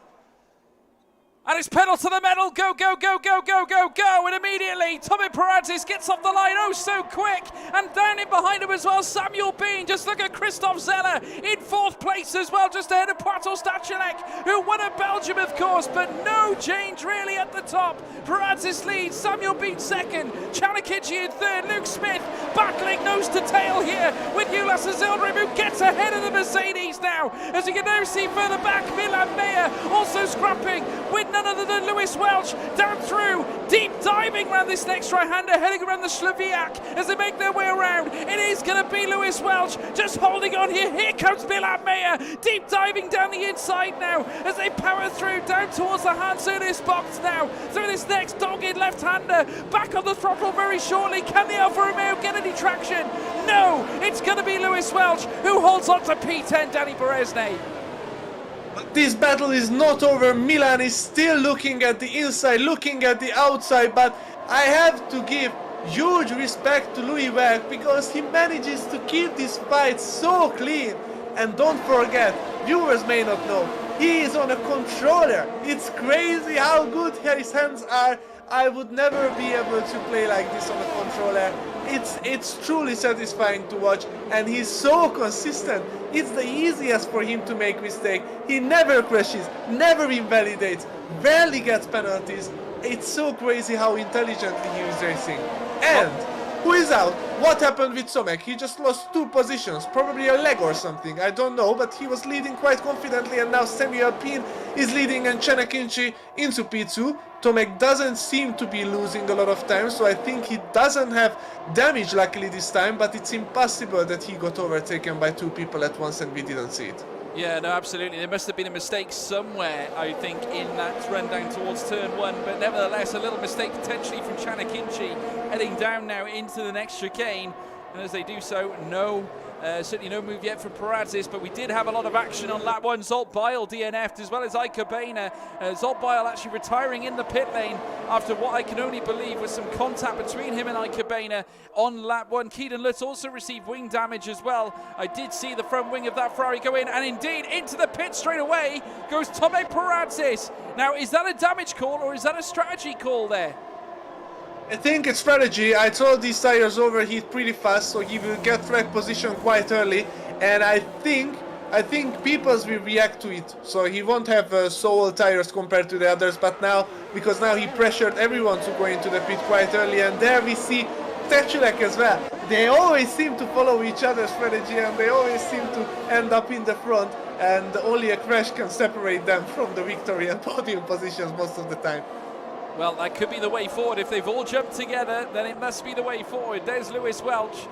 And it's pedal to the metal, go, go, go, go, go, go, go, and immediately Tommy Paradis gets off the line, oh so quick, and down in behind him as well, Samuel Bean. Just look at Kristóf Szelle in 4th place as well, just ahead of Piotr Stachulec, who won at Belgium of course, but no change really at the top. Paradis leads, Samuel Bean 2nd, Akinci in 3rd, Luke Smith battling nose to tail here with Ulas Ozyildirim, who gets ahead of the Mercedes now, as you can now see further back, Milan Meyer also scrapping with none other than Lewis Welch down through, deep diving around this next right-hander, heading around the Slovakian as they make their way around. It is going to be Lewis Welch just holding on here. Here comes Milan Meyer, deep diving down the inside now as they power through down towards the Hans Ernest box now, through this next dogged left-hander, back on the throttle very shortly. Can the Alfa Romeo get any traction? No, it's going to be Lewis Welch who holds on to P10, Dani Bereznay. But this battle is not over. Milan is still looking at the inside, looking at the outside, but I have to give huge respect to Louis Werk, because he manages to keep this fight so clean. And don't forget, viewers may not know, he is on a controller. It's crazy how good his hands are. I would never be able to play like this on a controller. It's truly satisfying to watch, and he's so consistent. It's the easiest for him to make mistakes. He never crashes, never invalidates, rarely gets penalties. It's so crazy how intelligently he is racing. And who is out? What happened with Tomek? He just lost 2 positions, probably a leg or something, I don't know, but he was leading quite confidently, and now Alpine is leading and Akinci into P2. Tomek doesn't seem to be losing a lot of time, so I think he doesn't have damage luckily this time, but it's impossible that he got overtaken by 2 people at once and we didn't see it. Yeah, no, absolutely. There must have been a mistake somewhere, I think, in that run down towards turn 1, but nevertheless, a little mistake potentially from Akinci, heading down now into the next chicane, and as they do so, certainly no move yet from Paradis, but we did have a lot of action on lap 1. Zsolt Bial DNF'd, as well as Iker Baena. Zsolt Bial actually retiring in the pit lane after what I can only believe was some contact between him and Iker Baena on lap 1. Kedon Lutt also received wing damage as well. I did see the front wing of that Ferrari go in, and indeed into the pit straight away goes Tommy Paradis. Now, is that a damage call or is that a strategy call there? I think it's strategy. I told these tires overheat pretty fast, so he will get track position quite early, and I think Peoples will react to it, so he won't have so old tires compared to the others. But now, because now he pressured everyone to go into the pit quite early, and there we see Stachulec as well. They always seem to follow each other's strategy, and they always seem to end up in the front, and only a crash can separate them from the victory and podium positions most of the time. Well, that could be the way forward. If they've all jumped together, then it must be the way forward. There's Lewis Welch,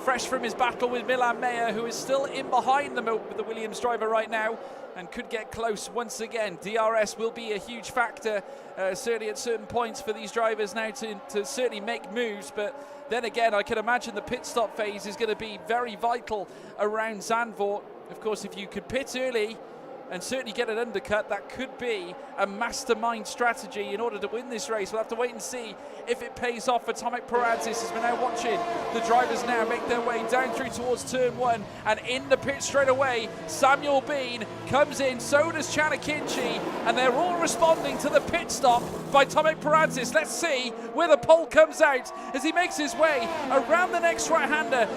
fresh from his battle with Milan Meyer, who is still in behind the Williams driver right now and could get close once again. DRS will be a huge factor, certainly at certain points for these drivers now to certainly make moves. But then again, I can imagine the pit stop phase is going to be very vital around Zandvoort. Of course, if you could pit early, and certainly get an undercut. That could be a mastermind strategy in order to win this race. We'll have to wait and see if it pays off for Tomek Perazis, as we're now watching the drivers now make their way down through towards turn 1, and in the pit straight away, Samuel Bean comes in, so does Akinci, and they're all responding to the pit stop by Tomek Perazis. Let's see where the pole comes out as he makes his way around the next right-hander.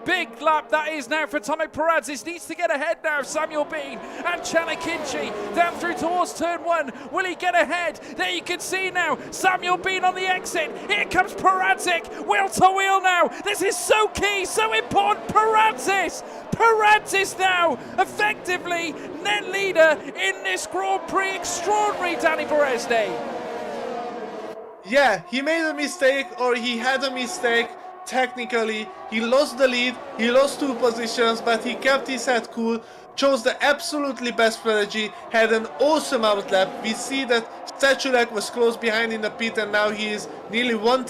Big lap that is now for Tomek Perazis. Needs to get ahead now of Samuel Bean and Akinci down through towards turn 1. Will he get ahead? There you can see now Samuel Bean on the exit. Here comes Perazis, wheel to wheel now. This is so key, so important. Perazis now effectively net leader in this Grand Prix. Extraordinary, Dani Bereznay. Yeah, he made a mistake, or he had a mistake. Technically, he lost the lead, he lost 2 positions, but he kept his head cool, chose the absolutely best strategy, had an awesome outlap. We see that Stachulec was close behind in the pit, and now he is nearly 1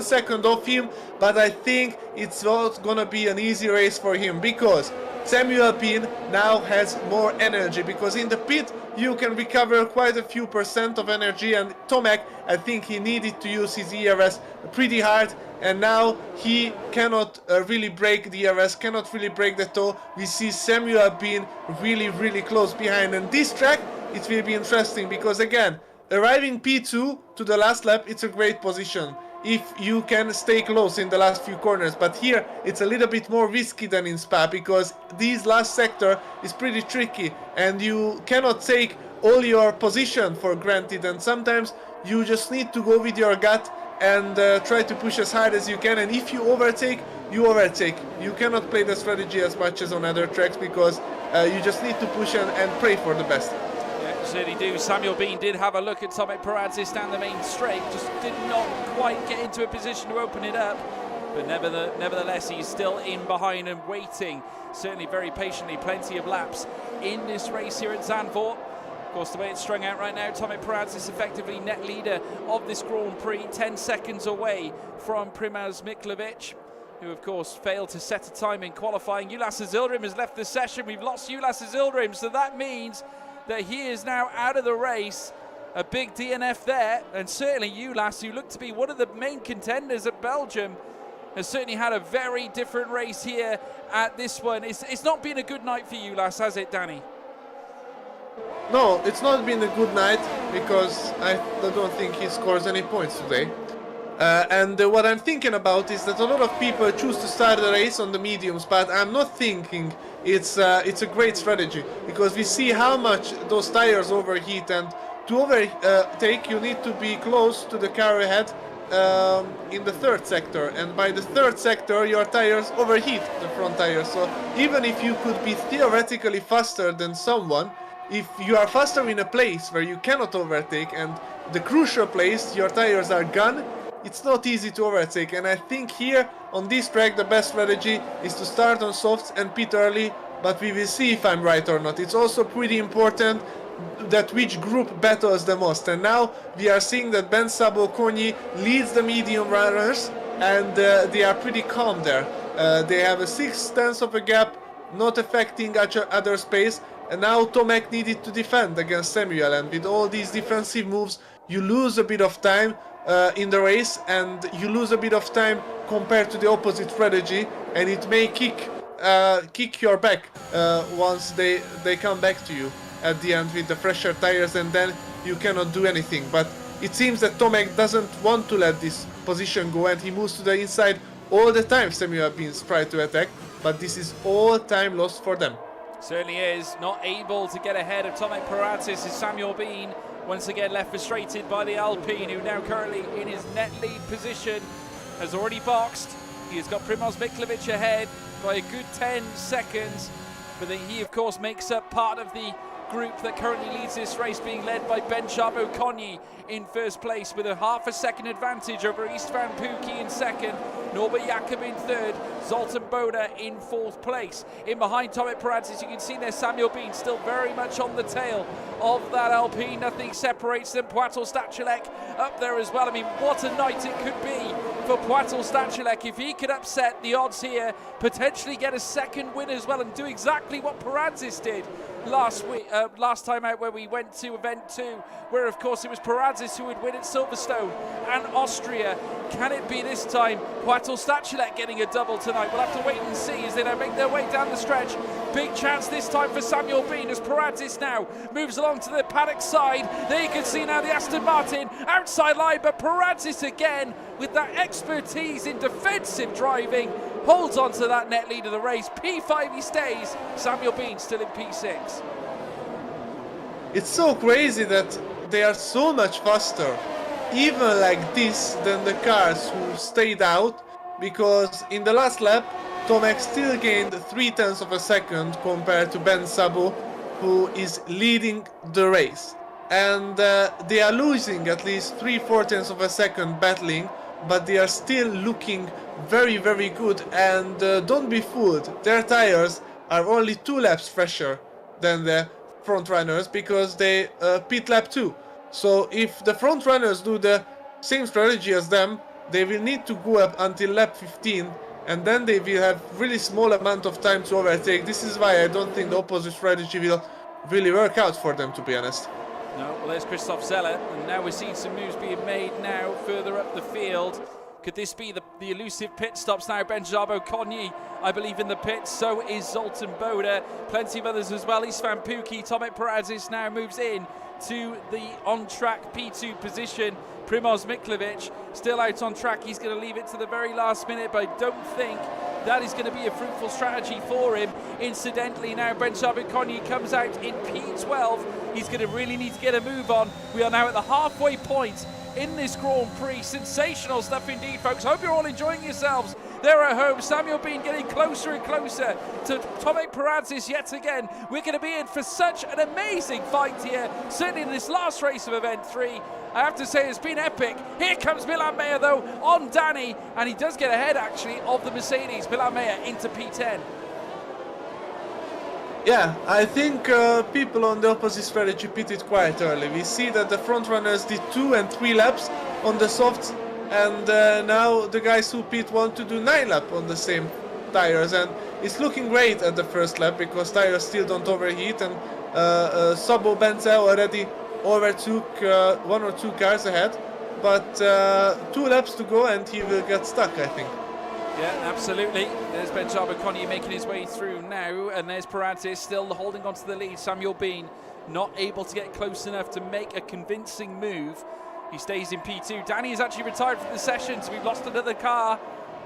second off him, but I think it's not gonna be an easy race for him, because Samuel Bean now has more energy, because in the pit you can recover quite a few % of energy, and Tomek, I think he needed to use his ERS pretty hard, and now he cannot really break the ERS, cannot really break the toe. We see Samuel Bean really close behind, and this track, it will be interesting, because again, arriving P2 to the last lap, it's a great position if you can stay close in the last few corners, but here it's a little bit more risky than in Spa, because this last sector is pretty tricky and you cannot take all your position for granted, and sometimes you just need to go with your gut and try to push as hard as you can, and if you overtake, you overtake. You cannot play the strategy as much as on other tracks, because you just need to push and pray for the best. Certainly do. Samuel Bean did have a look at Tomek Perazis down the main straight, just did not quite get into a position to open it up, but nevertheless he's still in behind and waiting, certainly very patiently. Plenty of laps in this race here at Zandvoort. Of course, the way it's strung out right now, Tomek Perazis effectively net leader of this Grand Prix, 10 seconds away from Primož Miklavčič, who of course failed to set a time in qualifying. Ulas Ozyildirim has left the session. We've lost Ulas Ozyildirim, so that means that he is now out of the race. A big DNF there, and certainly Ulas, who looked to be one of the main contenders at Belgium, has certainly had a very different race here at this one. It's not been a good night for Ulas, has it, Dani? No, it's not been a good night, because I don't think he scores any points today. And what I'm thinking about is that a lot of people choose to start the race on the mediums, but I'm not thinking it's a great strategy, because we see how much those tires overheat, and to overtake you need to be close to the car ahead in the 3rd sector, and by the 3rd sector your tires overheat, the front tires. So even if you could be theoretically faster than someone, if you are faster in a place where you cannot overtake, and the crucial place your tires are gone, it's not easy to overtake. And I think here on this track the best strategy is to start on softs and pit early, but we will see if I'm right or not. It's also pretty important that which group battles the most, and now we are seeing that Bence Szabó-Kónyi leads the medium runners, and they are pretty calm there. They have a 6/10 of a gap, not affecting other space, and now Tomek needed to defend against Samuel, and with all these defensive moves you lose a bit of time in the race, and you lose a bit of time compared to the opposite strategy, and it may kick your back once they come back to you at the end with the fresher tires, and then you cannot do anything. But it seems that Tomek doesn't want to let this position go, and he moves to the inside all the time. Samuel Bean tries to attack, but this is all time lost for them. Certainly is. Not able to get ahead of Tomek Perazis is Samuel Bean, once again left frustrated by the Alpine, who now currently in his net lead position has already boxed. He has got Primož Miklavčič ahead by a good 10 seconds, but then he of course makes up part of the group that currently leads this race, being led by Szabó-Kónyi in first place with a half a second advantage over Istvan Pukki in second, Norbert Jakob in third, Zsolt and Baena in fourth place. In behind Tomek Perazis, you can see there Samuel Bean still very much on the tail of that Alpine. Nothing separates them. Piotr Stachulec up there as well. I mean, what a night it could be for Piotr Stachulec if he could upset the odds here, potentially get a second win as well, and do exactly what Perazis did last time out, where we went to event 2, where of course it was Paradis who would win at Silverstone and Austria. Can it be this time? Piotr Stachulec getting a double tonight. We'll have to wait and see as they now make their way down the stretch. Big chance this time for Samuel Bean as Paradis now moves along to the paddock side. There you can see now the Aston Martin outside line, but Paradis again with that expertise in defensive driving holds on to that net lead of the race. P5 he stays. Samuel Bean still in P6. It's so crazy that they are so much faster, even like this, than the cars who stayed out, because in the last lap Tomek still gained 0.3 of a second compared to Ben Sabo, who is leading the race. And they are losing at least 3/4 of a second battling, but they are still looking very, very good. And don't be fooled, their tires are only 2 laps fresher than the front runners, because they pit lap 2. So if the front runners do the same strategy as them, they will need to go up until lap 15, and then they will have really small amount of time to overtake. This is why I don't think the opposite strategy will really work out for them, to be honest. No, well, there's Kristóf Szelle, and now we're seeing some moves being made now further up the field. Could this be the elusive pit stops now? Szabó-Kónyi, I believe, in the pits. So is Zsolt and Baena. Plenty of others as well. István Puki, Tomek Paradis now moves in to the on-track P2 position. Primož Miklavčič still out on track. He's going to leave it to the very last minute, but I don't think that is going to be a fruitful strategy for him. Incidentally, now Szabó-Kónyi comes out in P12. He's going to really need to get a move on. We are now at the halfway point in this Grand Prix. Sensational stuff indeed, folks. Hope you're all enjoying yourselves there at home. Samuel Bean getting closer and closer to Tomek Paradis yet again. We're going to be in for such an amazing fight here, certainly in this last race of event 3. I have to say it's been epic. Here comes Milan Meyer though on Dani, and he does get ahead actually of the Mercedes. Milan Meyer into P10. Yeah, I think people on the opposite strategy pitted quite early. We see that the front runners did 2 and 3 laps on the softs, and now the guys who pit want to do 9 laps on the same tires, and it's looking great at the first lap because tires still don't overheat, and Sabo Bence already overtook 1 or 2 cars ahead, but 2 laps to go and he will get stuck, I think. Yeah, absolutely. There's Szabó-Kónyi making his way through now, and there's Paradis still holding on to the lead. Samuel Bean not able to get close enough to make a convincing move. He stays in P2. Dani is actually retired from the session, so we've lost another car.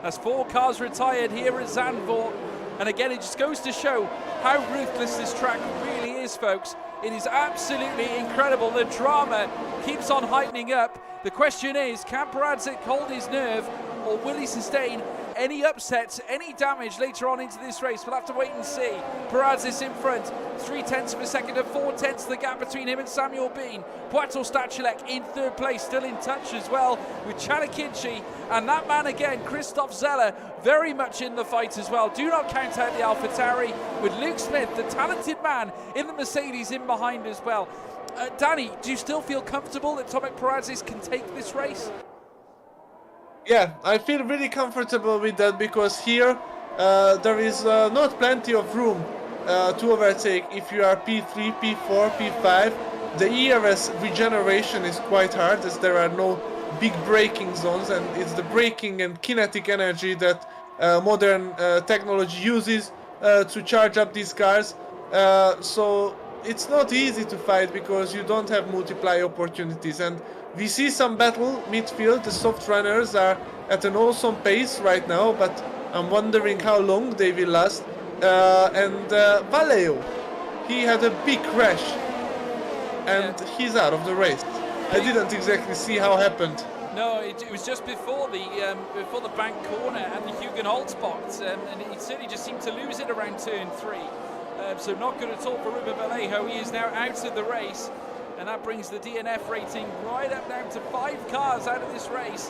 That's 4 cars retired here at Zandvoort. And again, it just goes to show how ruthless this track really is, folks. It is absolutely incredible. The drama keeps on heightening up. The question is, can Paradis hold his nerve, or will he sustain any upsets, any damage later on into this race? We'll have to wait and see. Paradis in front, 0.3 of a second to 0.4 the gap between him and Samuel Bean. Piotr Stachulec in 3rd place, still in touch as well with Akinci, and that man again, Kristóf Szelle, very much in the fight as well. Do not count out the AlphaTauri with Luke Smith, the talented man in the Mercedes, in behind as well. Dani, do you still feel comfortable that Tomek Paradis can take this race? Yeah, I feel really comfortable with that, because here there is not plenty of room to overtake if you are P3, P4, P5. The ERS regeneration is quite hard, as there are no big braking zones, and it's the braking and kinetic energy that modern technology uses to charge up these cars. So it's not easy to fight because you don't have multiply opportunities, and we see some battle midfield. The soft runners are at an awesome pace right now, but I'm wondering how long they will last. And Valeo, he had a big crash, and he's out of the race. I didn't exactly see how happened. No, it was just before the bank corner and the Hugenholt spot, and he certainly just seemed to lose it around turn 3. So not good at all for Ruben Vallejo. He is now out of the race, and that brings the DNF rating right up down to 5 cars out of this race,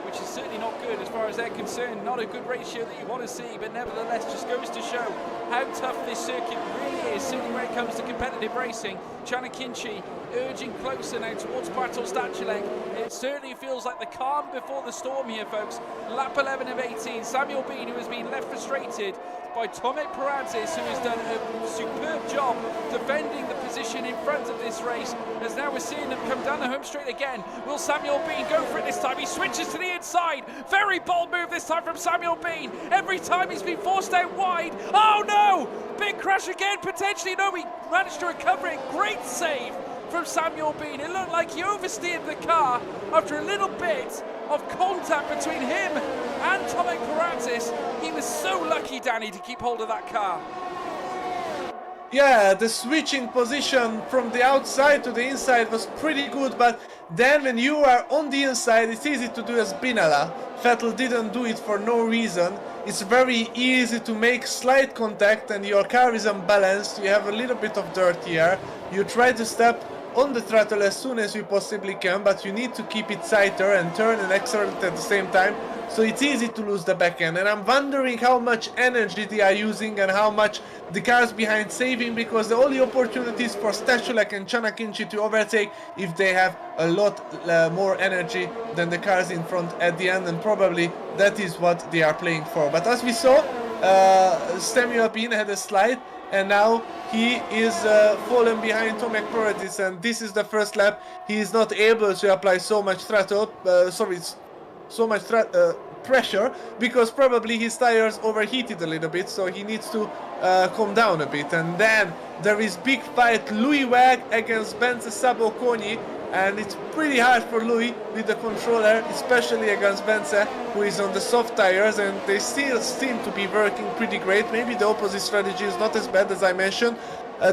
which is certainly not good as far as they're concerned. Not a good ratio that you want to see, but nevertheless just goes to show how tough this circuit really is, certainly when it comes to competitive racing. Akinci urging closer now towards Piotr Stachulec. It certainly feels like the calm before the storm here, folks. Lap 11 of 18. Samuel Bean, who has been left frustrated by Tomek Perazis, who has done a superb job defending the position in front of this race, as now we're seeing them come down the home straight again. Will Samuel Bean go for it this time? He switches to the inside. Very bold move this time from Samuel Bean. Every time he's been forced out wide. Oh no! Big crash again, potentially. No, he managed to recover it. Great save from Samuel Bean. It looked like he oversteered the car after a little bit of contact between him and Tomek Perazis. He was so lucky, Danny, to keep hold of that car. Yeah, the switching position from the outside to the inside was pretty good, but then when you are on the inside, it's easy to do as Binala. Vettel didn't do it for no reason. It's very easy to make slight contact and your car is unbalanced. You have a little bit of dirt here. You try to step on the throttle as soon as you possibly can, but you need to keep it tighter and turn and accelerate at the same time. So it's easy to lose the back end, and I'm wondering how much energy they are using and how much the cars behind saving, because the only opportunities for Stachulec and Akinci to overtake if they have a lot more energy than the cars in front at the end, and probably that is what they are playing for. But as we saw, Samuel Bean had a slide, and now he is fallen behind Tomek Perazis, and this is the first lap. He is not able to apply so much throttle, pressure, because probably his tires overheated a little bit, so he needs to calm down a bit. And then there is big fight, Louis Wag against Bence Szabó-Kónyi, and it's pretty hard for Louis with the controller, especially against Bence, who is on the soft tires, and they still seem to be working pretty great. Maybe the opposite strategy is not as bad as I mentioned.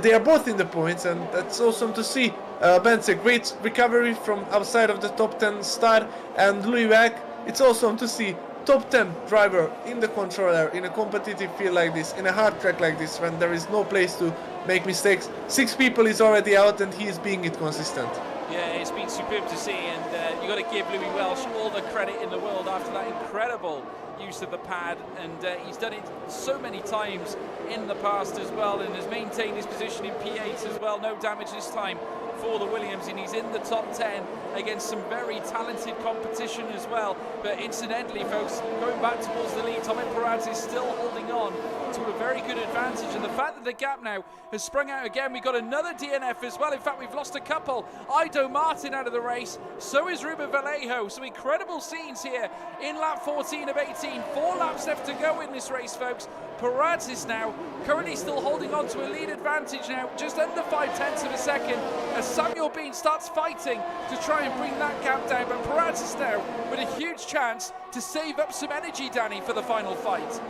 They are both in the points, and that's awesome to see. Bence, great recovery from outside of the top 10 start, and Louis Wag, it's awesome to see top 10 driver in the controller in a competitive field like this, in a hard track like this, when there is no place to make mistakes. 6 people is already out and he is being it consistent. Yeah, it's been superb to see, and you got to give Louis Welsh all the credit in the world after that incredible use of the pad, and he's done it so many times in the past as well, and has maintained his position in P8 as well. No damage this time for the Williams, and he's in the top 10 against some very talented competition as well. But incidentally, folks, going back towards the lead, Tomek Perazis is still holding on to a very good advantage, and the fact that the gap now has sprung out again, we've got another DNF as well. In fact, we've lost a couple. Ido Martin out of the race, so is Ruben Vallejo. Some incredible scenes here in lap 14 of 18. 4 laps left to go in this race, folks. Perazis now currently still holding on to a lead advantage now, just under 0.5 of a second, as Samuel Bean starts fighting to try and bring that gap down. But Perazis now with a huge chance to save up some energy, Danny, for the final fight.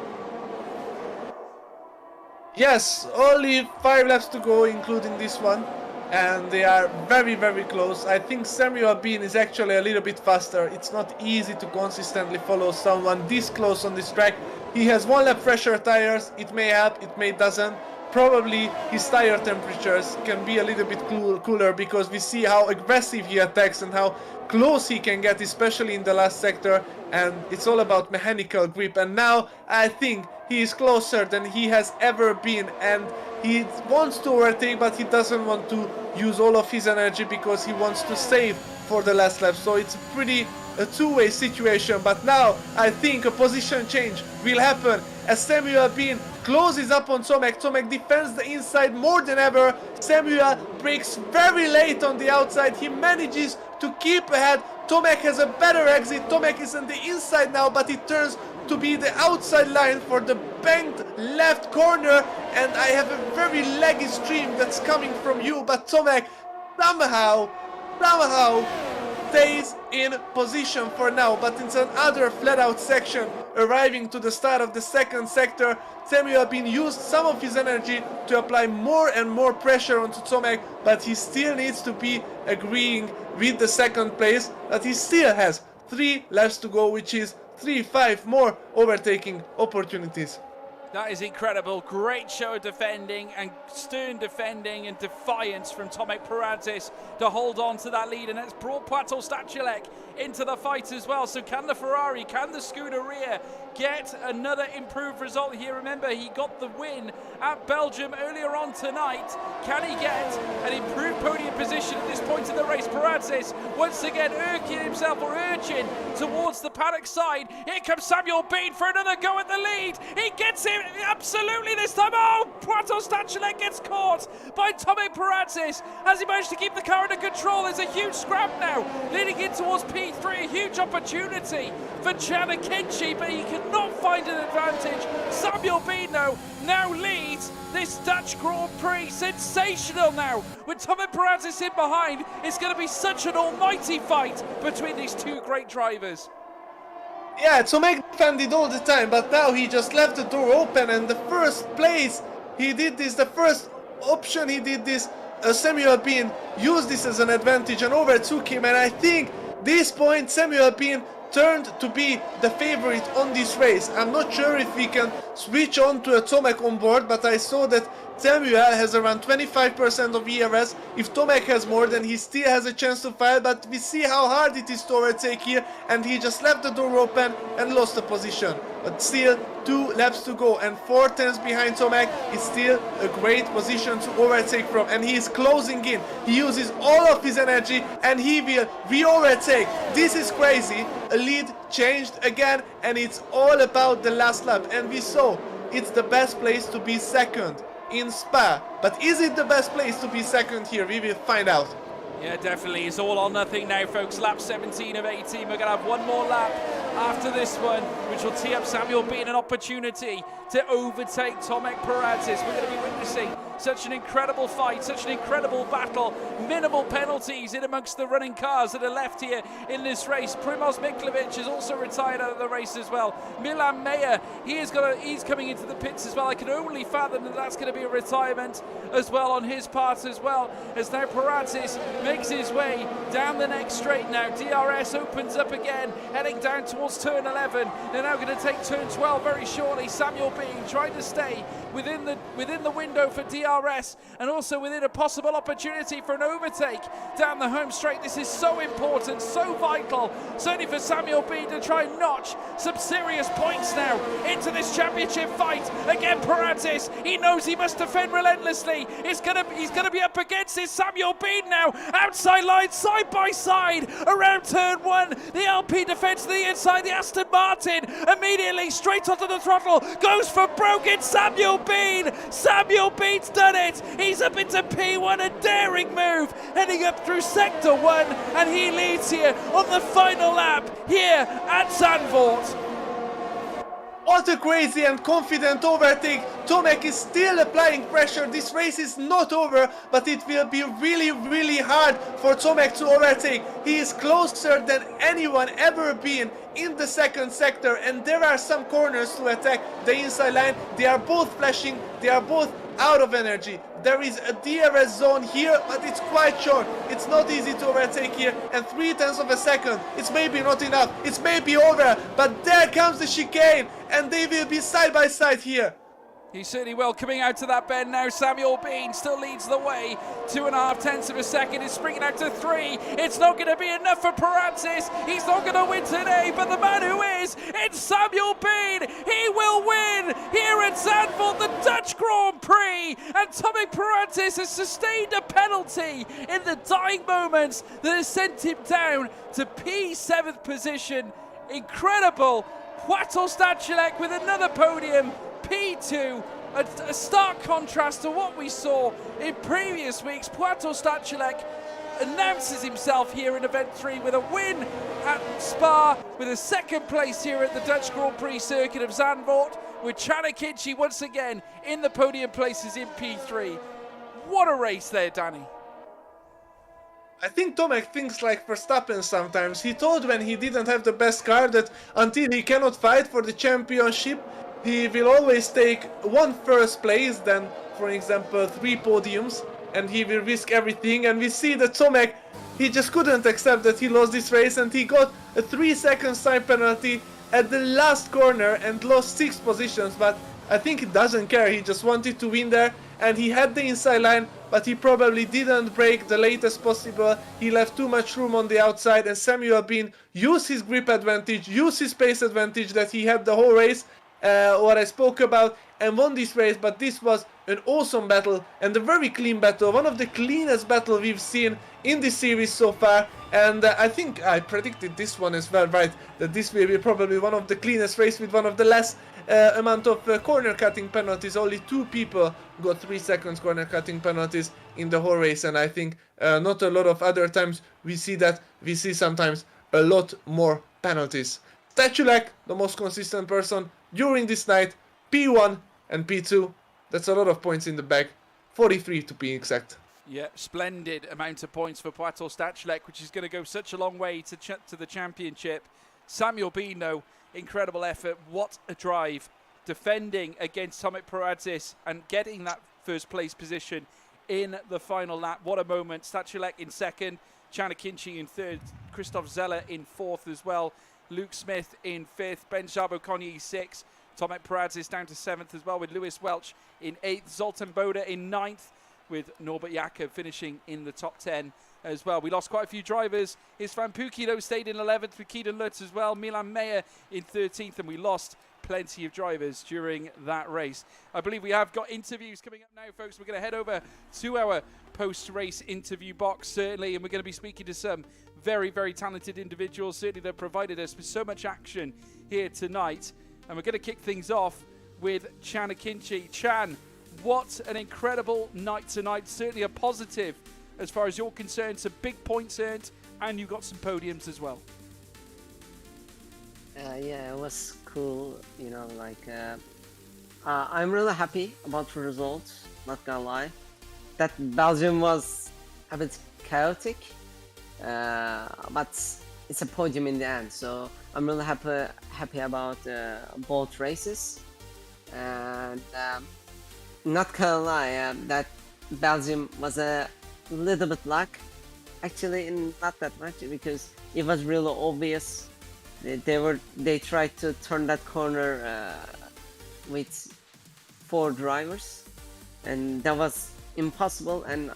Yes, only 5 laps to go, including this one, and they are very, very close. I think Samuel Bean is actually a little bit faster. It's not easy to consistently follow someone this close on this track. He has 1 lap fresher tires. It may help, it may doesn't. Probably his tire temperatures can be a little bit cooler, because we see how aggressive he attacks and how close he can get, especially in the last sector, and it's all about mechanical grip. And now I think he is closer than he has ever been, and he wants to overtake, but he doesn't want to use all of his energy because he wants to save for the last lap. So it's pretty a two-way situation, but now I think a position change will happen as Samuel Bean closes up on Tomek. Tomek defends the inside more than ever. Samuel breaks very late on the outside. He manages to keep ahead. Tomek has a better exit. Tomek is on the inside now, but it turns to be the outside line for the banked left corner, and I have a very laggy stream that's coming from you, but Tomek somehow stays in position for now. But it's another flat out section arriving to the start of the second sector. Samuel Bean used some of his energy to apply more and more pressure onto Tomek, but he still needs to be agreeing with the second place, that he still has 3 laps to go, which is 3-5 more overtaking opportunities. That is incredible. Great show of defending and stern defending and defiance from Tomek Perazis to hold on to that lead. And that's brought Piotr Stachulec into the fight as well. So can the Ferrari, can the Scuderia get another improved result here? Remember, he got the win at Belgium earlier on tonight. Can he get an improved podium position at this point in the race? Paradis once again urging towards the paddock side. Here comes Samuel Bean for another go at the lead. He gets it absolutely this time. Oh, Piotr Stachulec gets caught by Tomek Paradis. Has he managed to keep the car under control? There's a huge scrap now leading in towards P3. A huge opportunity for Akinci, but he cannot find an advantage. Samuel Bean now leads this Dutch Grand Prix. Sensational now with Tomek Paradis in behind. It's going to be such an almighty fight between these two great drivers. Yeah, Tomek defended all the time, but now he just left the door open, and the first place he did this, the first option he did this, Samuel Bean used this as an advantage and overtook him, and I think this point Samuel Bean turned to be the favorite on this race. I'm not sure if we can switch on to a Tomek on board, but I saw that Samuel has around 25% of ERS. If Tomek has more, then he still has a chance to fight, but we see how hard it is to overtake here, and he just left the door open and lost the position. But still, 2 laps to go, and 4 tenths behind Tomek is still a great position to overtake from, and he is closing in. He uses all of his energy, and he will re-overtake. This is crazy. A lead changed again, and it's all about the last lap, and we saw it's the best place to be second in Spa, but is it the best place to be second here? We will find out. Yeah, definitely. It's all or nothing now, folks. Lap 17 of 18. We're going to have one more lap after this one, which will tee up Samuel Bean an opportunity to overtake Tomek Paradis. We're going to be witnessing such an incredible fight, such an incredible battle. Minimal penalties in amongst the running cars that are left here in this race. Primož Miklavčič is also retired out of the race as well. Milan Meyer, he's coming into the pits as well. I can only fathom that that's going to be a retirement as well on his part as well, as now Paradis makes his way down the next straight now. DRS opens up again, heading down towards turn 11. They're now going to take turn 12 very shortly. Samuel Bean trying to stay within the window for DRS, and also within a possible opportunity for an overtake down the home straight. This is so important, so vital, certainly for Samuel Bean to try and notch some serious points now into this championship fight. Again, Paradis, he knows he must defend relentlessly. He's gonna be up against this Samuel Bean now. Outside line, side by side, around turn 1. The Alpine defends to the inside. The Aston Martin immediately straight onto the throttle, goes for broken Samuel Bean. Samuel Bean's done it. He's up into P1, a daring move, heading up through Sector 1, and he leads here on the final lap here at Zandvoort. What a crazy and confident overtake. Tomek is still applying pressure. This race is not over, but it will be really hard for Tomek to overtake. He is closer than anyone ever been in the second sector, and there are some corners to attack the inside line. They are both flashing, they are both out of energy. There is a DRS zone here, but it's quite short. It's not easy to overtake here, and 3 tenths of a second, it's maybe not enough, it's maybe over, but there comes the chicane, and they will be side by side here. He certainly will. Coming out to that bend now, Samuel Bean still leads the way. 2.5 tenths of a second is springing out to 3. It's not going to be enough for Paradis. He's not going to win today, but the man who is, it's Samuel Bean. He will win here at Zandvoort, the Dutch Grand Prix. And Tomek Paradis has sustained a penalty in the dying moments that has sent him down to P7th position. Incredible. Piotr Stachulec with another podium. P2, a stark contrast to what we saw in previous weeks. Piotr Stachulec announces himself here in Event 3 with a win at Spa, with a second place here at the Dutch Grand Prix circuit of Zandvoort, with Akinci once again in the podium places in P3. What a race there, Danny. I think Tomek thinks like Verstappen sometimes. He thought when he didn't have the best car that until he cannot fight for the championship, he will always take 1 first place, then for example 3 podiums, and he will risk everything. And we see that Tomek, he just couldn't accept that he lost this race, and he got a 3-second time penalty at the last corner and lost 6 positions. But I think he doesn't care, he just wanted to win there, and he had the inside line, but he probably didn't brake the latest possible. He left too much room on the outside, and Samuel Bean used his grip advantage, used his pace advantage that he had the whole race, what I spoke about, and won this race. But this was an awesome battle and a very clean battle, one of the cleanest battles we've seen in this series so far. And I think I predicted this one as well, right, that this will be probably one of the cleanest races with one of the less amount of corner cutting penalties. Only 2 people got 3 seconds corner cutting penalties in the whole race, and I think not a lot of other times we see that. We see sometimes a lot more penalties. Stachulec, the most consistent person during this night, P1 and P2. That's a lot of points in the bag, 43 to be exact. Yeah, splendid amount of points for Piotr Stachulec, which is going to go such a long way to the championship. Samuel Bean, though, incredible effort. What a drive, defending against Tomek Perazis and getting that first place position in the final lap. What a moment. Stachulec in second, Akinci in third, Kristóf Szelle in fourth as well, Luke Smith in fifth, Ben Szabó-Kónyi sixth, Tomek Perazis down to seventh as well, with Lewis Welch in eighth, Zsolt and Boda in ninth, with Norbert Jakob finishing in the top 10 as well. We lost quite a few drivers. István Puki, though, stayed in 11th with Kedon Lutt as well. Milan Meyer in 13th, and we lost plenty of drivers during that race. I believe we have got interviews coming up now, folks. We're going to head over to our post-race interview box, certainly, and we're going to be speaking to some very, very talented individuals. Certainly, they've provided us with so much action here tonight. And we're going to kick things off with Akinci. Chan, what an incredible night tonight. Certainly a positive as far as you're concerned. Some big points earned, and you got some podiums as well. Yeah, it was cool. You know, I'm really happy about the results, not gonna lie. That Belgium was a bit chaotic, but it's a podium in the end, so I'm really happy about both races. And not gonna lie, that Belgium was a little bit luck, actually, not that much, because it was really obvious. They tried to turn that corner with 4 drivers, and that was impossible. And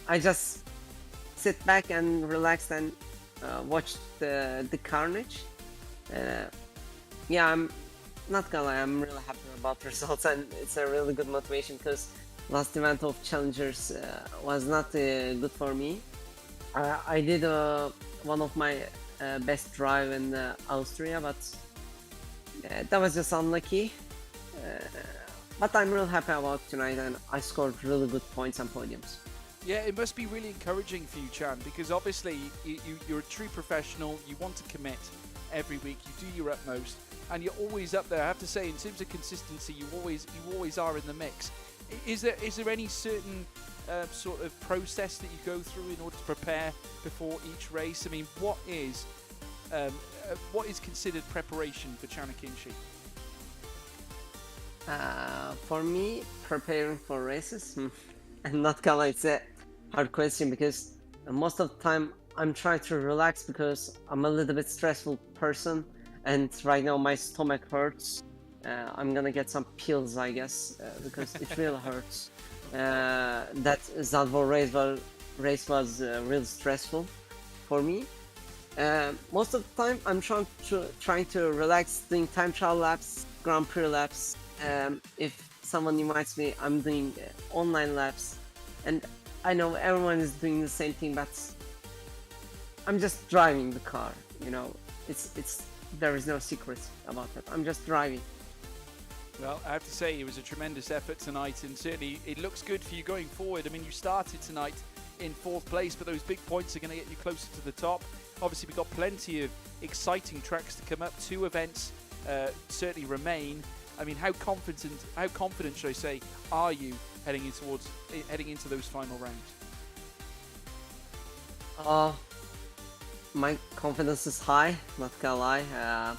I just sit back and relaxed and watched the carnage. Yeah, I'm not gonna lie, I'm really happy about the results, and it's a really good motivation, because last event of Challengers was not good for me. I did one of my best drive in Austria, but that was just unlucky. But I'm real happy about tonight, and I scored really good points and podiums. Yeah, it must be really encouraging for you, Chan, because obviously you're a true professional. You want to commit every week. You do your utmost, and you're always up there. I have to say, in terms of consistency, you always are in the mix. Is there any certain sort of process that you go through in order to prepare before each race? I mean, what is considered preparation for Akinci? For me, preparing for races, and not gonna lie, it's a hard question, because most of the time I'm trying to relax, because I'm a little bit stressful person, and right now my stomach hurts. I'm gonna get some pills, I guess, because it really hurts. That Zandvoort race was really stressful for me. Most of the time I'm trying to relax, doing time trial laps, Grand Prix laps. If someone invites me, I'm doing online laps, and I know everyone is doing the same thing, but I'm just driving the car. You know, there is no secret about that. I'm just driving. Well, I have to say it was a tremendous effort tonight, and certainly it looks good for you going forward. I mean, you started tonight in 4th place, but those big points are going to get you closer to the top. Obviously, we've got plenty of exciting tracks to come up. 2 events certainly remain. I mean, how confident should I say, are you heading into those final rounds? My confidence is high, not gonna lie,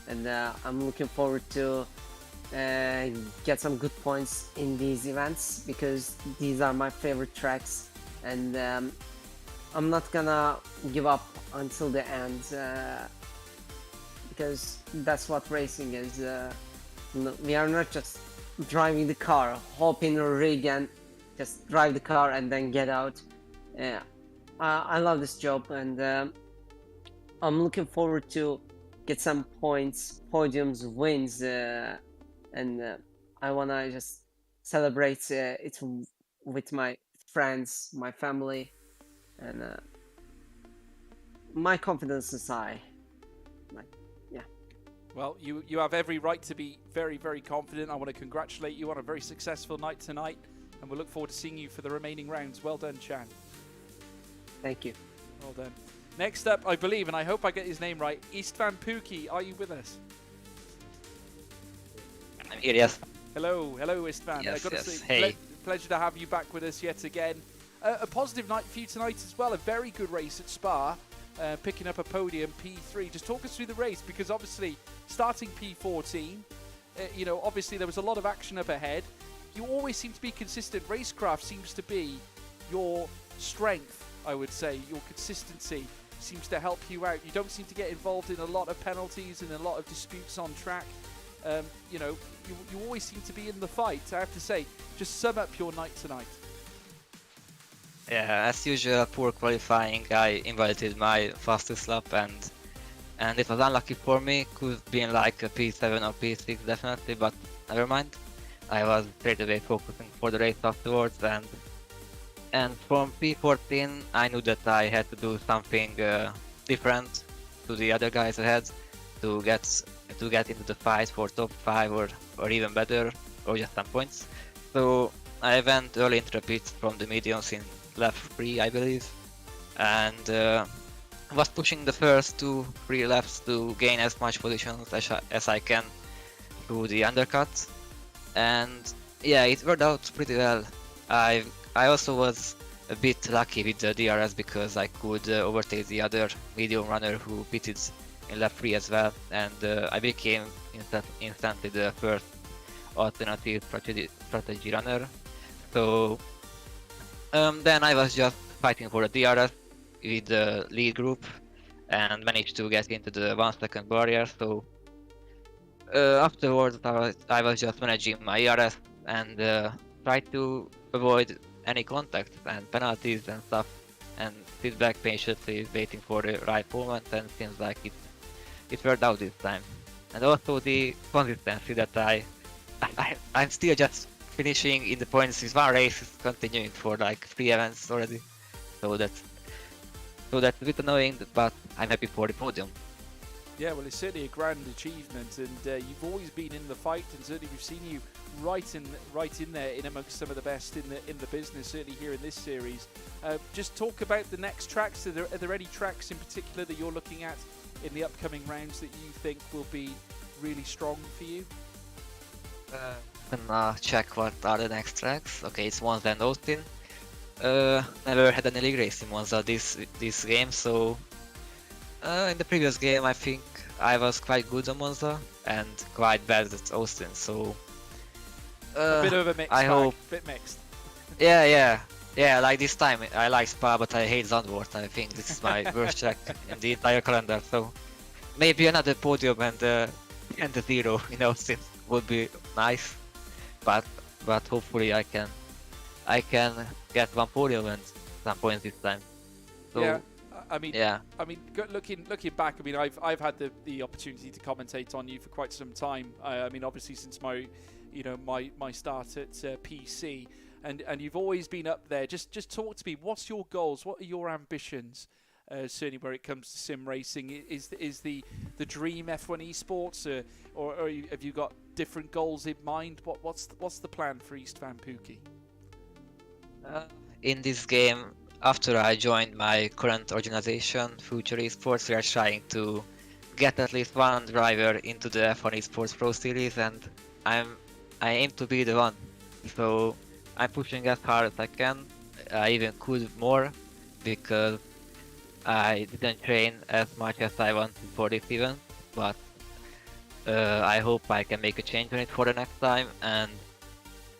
and I'm looking forward to get some good points in these events, because these are my favorite tracks, and I'm not gonna give up until the end, because that's what racing is. We are not just driving the car, hop in a rig and just drive the car and then get out. I love this job, and I'm looking forward to get some points, podiums, wins, and I wanna just celebrate it with my friends, my family, and my confidence is high. Well, you have every right to be very, very confident. I want to congratulate you on a very successful night tonight, and we'll look forward to seeing you for the remaining rounds. Well done, Chan. Thank you. Well done. Next up, I believe, and I hope I get his name right, Istvan Puki. Are you with us? I'm here, yes. Hello, Istvan. Yes, Gotta yes. say, Hey. Pleasure to have you back with us yet again. A positive night for you tonight as well. A very good race at Spa, picking up a podium, P3. Just talk us through the race, because obviously starting P14, obviously there was a lot of action up ahead. You always seem to be consistent. Racecraft seems to be your strength, I would say. Your consistency seems to help you out. You don't seem to get involved in a lot of penalties and a lot of disputes on track. You always seem to be in the fight. I have to say, just sum up your night tonight. Yeah, as usual, poor qualifying. I invalided my fastest lap, and it was unlucky for me. Could have been like a P7 or P6 definitely, but never mind. I was straight away focusing for the race afterwards, and from P14 I knew that I had to do something different to the other guys ahead to get into the fight for top 5 or even better, or just some points. So I went early into the pits from the mediums in lap 3, I believe, and was pushing the first 2-3 laps to gain as much positions as I can through the undercut, and yeah, it worked out pretty well. I also was a bit lucky with the DRS because I could overtake the other medium runner who pitted in lap 3 as well, and I became instantly the first alternative strategy runner. So then I was just fighting for the DRS with the lead group and managed to get into the 1 second barrier. So afterwards I was just managing my ERS and tried to avoid any contact and penalties and stuff, and sit back patiently waiting for the right moment, and seems like it worked out this time. And also the consistency that I'm still just finishing in the points with 1 race, is continuing for like 3 events already. So that's a bit annoying, but I'm happy for the podium. Yeah, well, it's certainly a grand achievement, and you've always been in the fight, and certainly we've seen you right in there, in amongst some of the best in the business, certainly here in this series. Just talk about the next tracks. Are there any tracks in particular that you're looking at in the upcoming rounds that you think will be really strong for you? Gonna check what are the next tracks. Okay, it's Monza and Austin. Never had any league race in Monza this game, so in the previous game I think I was quite good on Monza and quite bad at Austin, so a bit of a mixed I bag, hope. bit mixed. Yeah, like this time I like Spa, but I hate Zandvoort. I think this is my worst track in the entire calendar, so maybe another podium and a 0 in Austin would be nice, but hopefully I can get 1 podium and some points this time. So, yeah, I mean, looking back, I mean, I've had the opportunity to commentate on you for quite some time. I mean, obviously since my start at PC, and you've always been up there. Just talk to me. What's your goals? What are your ambitions? Certainly, where it comes to sim racing, is the dream F1 esports, or have you got different goals in mind? What's the plan for Istvan Puki? In this game, after I joined my current organization, FuturEsports, we are trying to get at least 1 driver into the F1 Esports Pro Series, and I aim to be the one. So I'm pushing as hard as I can. I even could more because I didn't train as much as I wanted for this event, but I hope I can make a change on it for the next time. And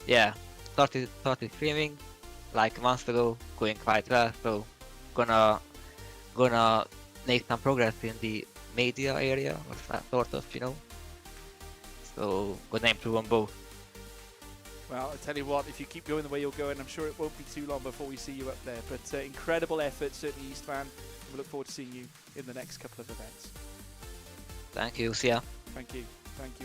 yeah, started streaming like months ago, going quite well, so gonna make some progress in the media area, or sort of, So gonna improve on both. Well, I tell you what, if you keep going the way you're going, I'm sure it won't be too long before we see you up there. But incredible effort, certainly East fan. We look forward to seeing you in the next couple of events. Thank you, see ya. Thank you,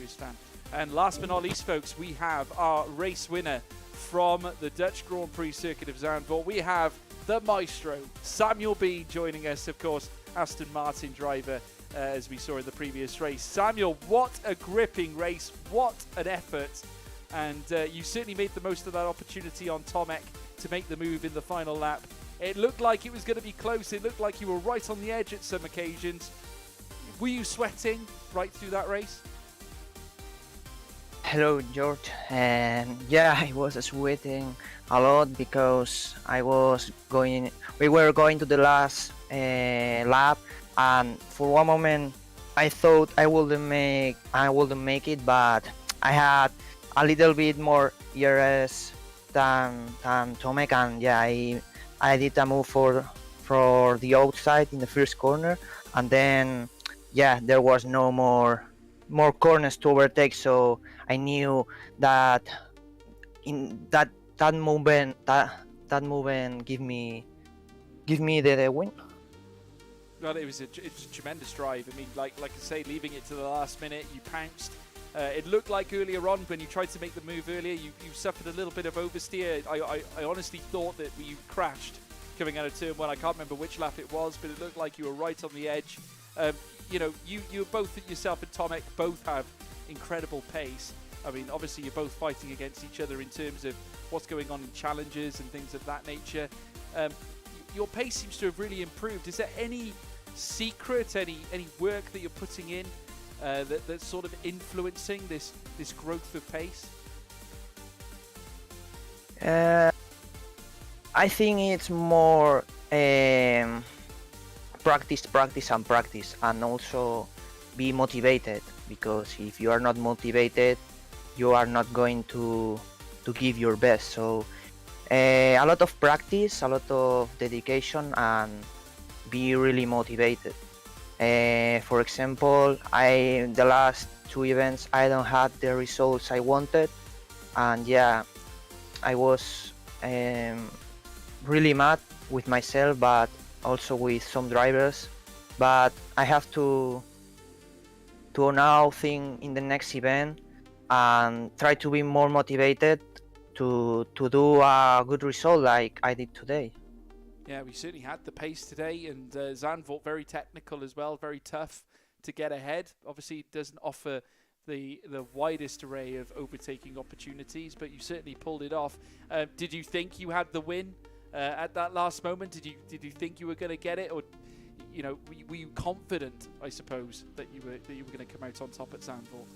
East fan. And last but not least, folks, we have our race winner from the Dutch Grand Prix circuit of Zandvoort. We have the maestro, Samuel B, joining us, of course, Aston Martin driver, as we saw in the previous race. Samuel, what a gripping race, what an effort. And you certainly made the most of that opportunity on Tomek to make the move in the final lap. It looked like it was going to be close. It looked like you were right on the edge at some occasions. Were you sweating right through that race? Hello, George. Yeah, I was sweating a lot because we were going to the last lap, and for one moment I thought I wouldn't make it, but I had a little bit more ERS than Tomek, and yeah, I did a move for the outside in the first corner, and then yeah, there was no more corners to overtake, so I knew that in that movement give me the win. Well, it's a tremendous drive. I mean, like I say, leaving it to the last minute, you pounced. It looked like earlier on when you tried to make the move earlier, you suffered a little bit of oversteer. I honestly thought that you crashed coming out of turn one. I can't remember which lap it was, but it looked like you were right on the edge. You know, you both, yourself and Tomek, both have incredible pace. I mean, obviously you're both fighting against each other in terms of what's going on in challenges and things of that nature. Your pace seems to have really improved. Is there any secret, any work that you're putting in that's sort of influencing this growth of pace? I think it's more practice, and also be motivated, because if you are not motivated, you are not going to give your best. So a lot of practice, a lot of dedication, and be really motivated. For example, the last two events I don't have the results I wanted, and yeah, I was really mad with myself, but also with some drivers. But I have to now think in the next event and try to be more motivated to do a good result like I did today. Yeah, we certainly had the pace today, and Zandvoort very technical as well, very tough to get ahead. Obviously, it doesn't offer the widest array of overtaking opportunities, but you certainly pulled it off. Did you think you had the win at that last moment? Did you think you were going to get it, or you know, were you confident, I suppose, that you were going to come out on top at Zandvoort?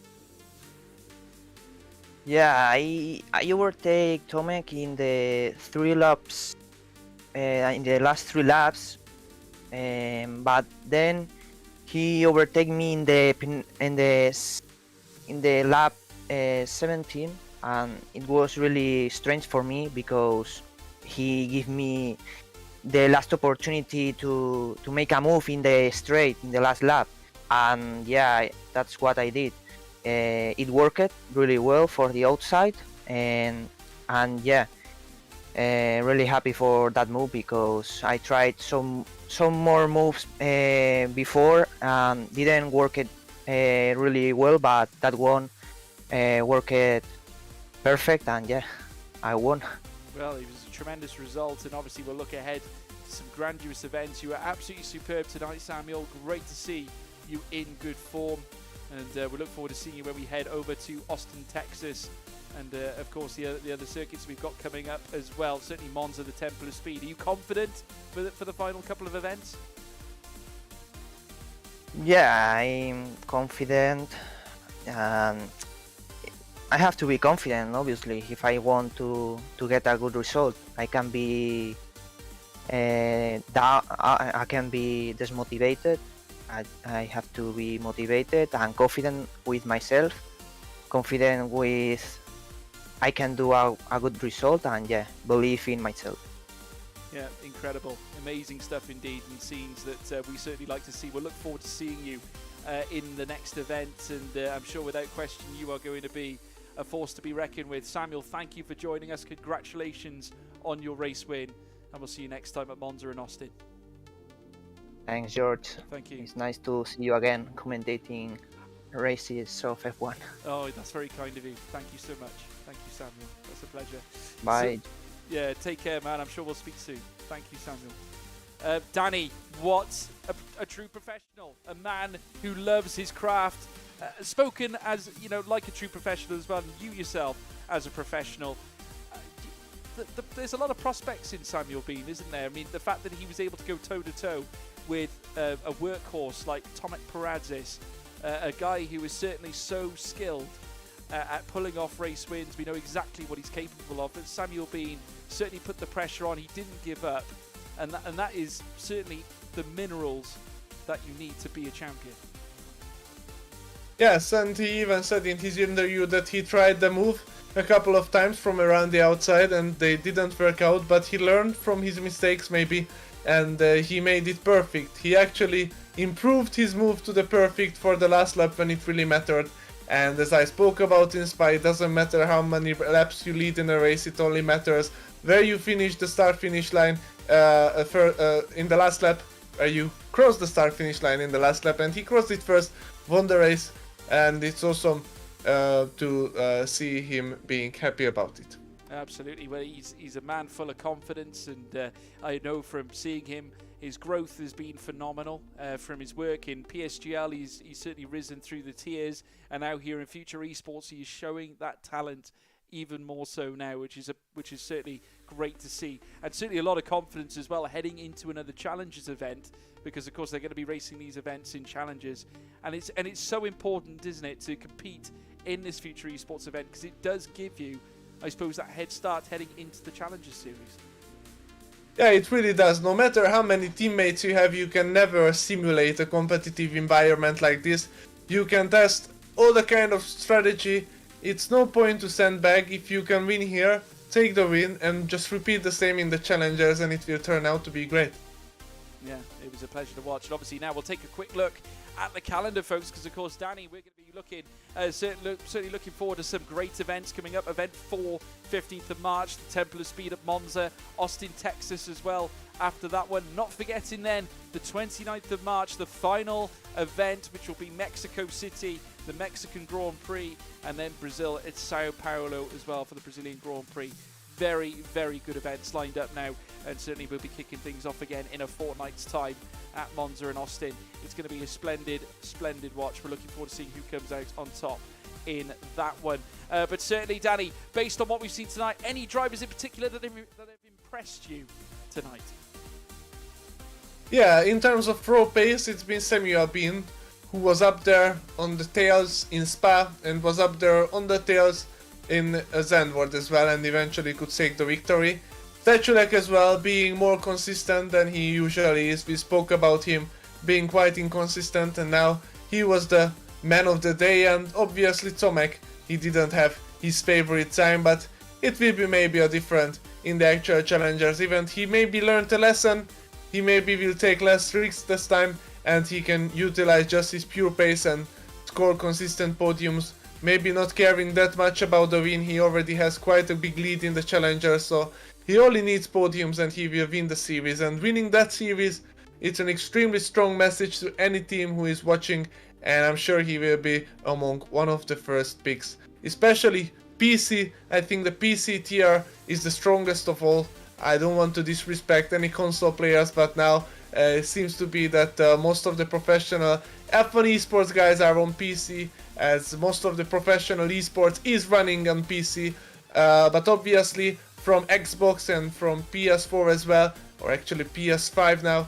Yeah, I overtake Tomek in the 3 laps. In the last 3 laps, but then he overtake me in the lap 17, and it was really strange for me because he gave me the last opportunity to make a move in the straight in the last lap, and yeah, that's what I did. It worked really well for the outside, and yeah. Really happy for that move, because I tried some more moves before and didn't work it really well, but that one worked perfect, and yeah, I won. Well, it was a tremendous result, and obviously we'll look ahead to some grandiose events. You were absolutely superb tonight, Samuel. Great to see you in good form, and we look forward to seeing you when we head over to Austin, Texas. And of course the other circuits we've got coming up as well. Certainly Monza, the Temple of Speed. Are you confident for the final couple of events? Yeah, I'm confident. I have to be confident, obviously, if I want to get a good result. I can be I can be dismotivated. I have to be motivated and confident with myself, confident with I can do a good result, and yeah, believe in myself. Yeah, incredible. Amazing stuff indeed, and scenes that we certainly like to see. We'll look forward to seeing you in the next event, and I'm sure without question you are going to be a force to be reckoned with. Samuel, thank you for joining us. Congratulations on your race win, and we'll see you next time at Monza and Austin. Thanks, George. Thank you. It's nice to see you again commentating races of F1. Oh, that's very kind of you. Thank you so much. Thank you, Samuel. That's a pleasure. Bye. So, yeah, take care, man. I'm sure we'll speak soon. Thank you, Samuel. Danny, what a true professional. A man who loves his craft. Spoken as, you know, like a true professional as well. And you yourself as a professional. There's a lot of prospects in Samuel Bean, isn't there? I mean, the fact that he was able to go toe-to-toe with a workhorse like Tomek Perazis, a guy who is certainly so skilled at pulling off race wins. We know exactly what he's capable of. But Samuel Bean certainly put the pressure on. He didn't give up. And that is certainly the minerals that you need to be a champion. Yes, and he even said in his interview that he tried the move a couple of times from around the outside and they didn't work out, but he learned from his mistakes maybe, and he made it perfect. He actually improved his move to the perfect for the last lap when it really mattered. And as I spoke about in Spa, it doesn't matter how many laps you lead in a race, it only matters where you finish the start-finish line in the last lap, where you cross the start-finish line in the last lap, and he crossed it first, won the race, and it's awesome to see him being happy about it. Absolutely. Well, he's a man full of confidence, and I know from seeing him, his growth has been phenomenal. From his work in PSGL, he's certainly risen through the tiers, and now here in Future Esports, he is showing that talent even more so now, which is certainly great to see, and certainly a lot of confidence as well heading into another Challengers event, because of course they're going to be racing these events in Challengers, and it's so important, isn't it, to compete in this Future Esports event, because it does give you, I suppose, that head start heading into the Challengers series. Yeah, it really does. No matter how many teammates you have, you can never simulate a competitive environment like this. You can test all the kind of strategy. It's no point to send back. If you can win here, take the win and just repeat the same in the Challengers, and it will turn out to be great. Yeah, it was a pleasure to watch. And obviously now we'll take a quick look at the calendar, folks, because of course, Danny, we're going to be looking, certainly looking forward to some great events coming up. Event 4, 15th of March, the Temple of Speed at Monza, Austin, Texas as well. After that one, not forgetting then the 29th of March, the final event, which will be Mexico City, the Mexican Grand Prix, and then Brazil at Sao Paulo as well for the Brazilian Grand Prix. Very, very good events lined up now, and certainly we'll be kicking things off again in a fortnight's time at Monza and Austin. It's going to be a splendid, splendid watch. We're looking forward to seeing who comes out on top in that one. But certainly, Danny, based on what we've seen tonight, any drivers in particular that have impressed you tonight? Yeah, in terms of raw pace, it's been Samuel Bean, who was up there on the tails in Spa and was up there on the tails in Zandvoort as well, and eventually could take the victory. Stachulec as well, being more consistent than he usually is. We spoke about him being quite inconsistent, and now he was the man of the day. And obviously Tomek, he didn't have his favorite time, but it will be maybe a different in the actual Challengers event. He maybe learned a lesson, he maybe will take less risks this time, and he can utilize just his pure pace and score consistent podiums. Maybe not caring that much about the win, he already has quite a big lead in the Challenger, so he only needs podiums and he will win the series. And winning that series, it's an extremely strong message to any team who is watching, and I'm sure he will be among one of the first picks. Especially PC, I think the PC tier is the strongest of all. I don't want to disrespect any console players, but now it seems to be that most of the professional F1 esports guys are on PC, as most of the professional esports is running on PC, but obviously from Xbox and from PS4 as well, or actually PS5 now,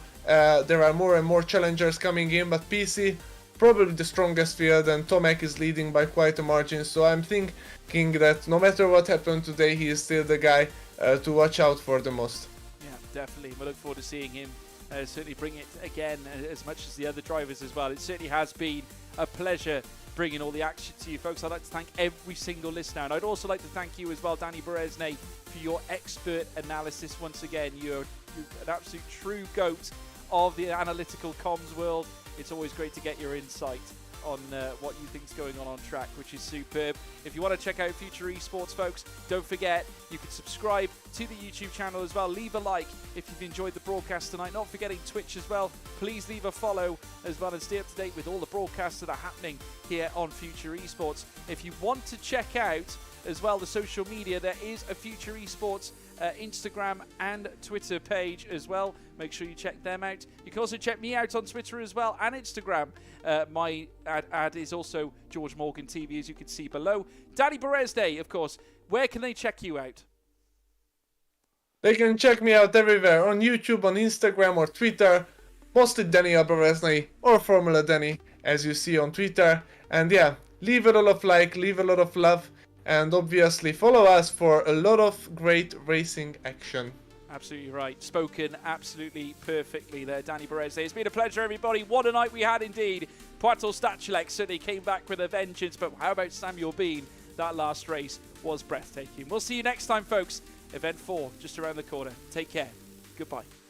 there are more and more challengers coming in, but PC probably the strongest field, and Tomek is leading by quite a margin, so I'm thinking that no matter what happened today, he is still the guy to watch out for the most. Yeah, definitely. We look forward to seeing him certainly bring it again as much as the other drivers as well. It certainly has been a pleasure bringing all the action to you folks. I'd like to thank every single listener, and I'd also like to thank you as well, Dani Bereznay, for your expert analysis once again. You're an absolute true goat of the analytical comms world. It's always great to get your insight on what you think's going on track, which is superb. If you want to check out Future Esports, folks, don't forget you can subscribe to the YouTube channel as well. Leave a like if you've enjoyed the broadcast tonight. Not forgetting Twitch as well. Please leave a follow as well and stay up to date with all the broadcasts that are happening here on Future Esports. If you want to check out as well the social media, there is a Future Esports Instagram and Twitter page as well. Make sure you check them out. You can also check me out on Twitter as well and Instagram. My ad is also George Morgan TV, as you can see below. Dani Bereznay, of course. Where can they check you out? They can check me out everywhere, on YouTube, on Instagram or Twitter. Mostly Dani Bereznay or Formula Dani, as you see on Twitter. And yeah, leave a lot of like, leave a lot of love. And obviously follow us for a lot of great racing action. Absolutely right. Spoken absolutely perfectly there, Dani Bereznay. It's been a pleasure, everybody. What a night we had indeed. Piotr Stachulec certainly came back with a vengeance, but how about Samuel Bean? That last race was breathtaking. We'll see you next time, folks. Event 4, just around the corner. Take care. Goodbye.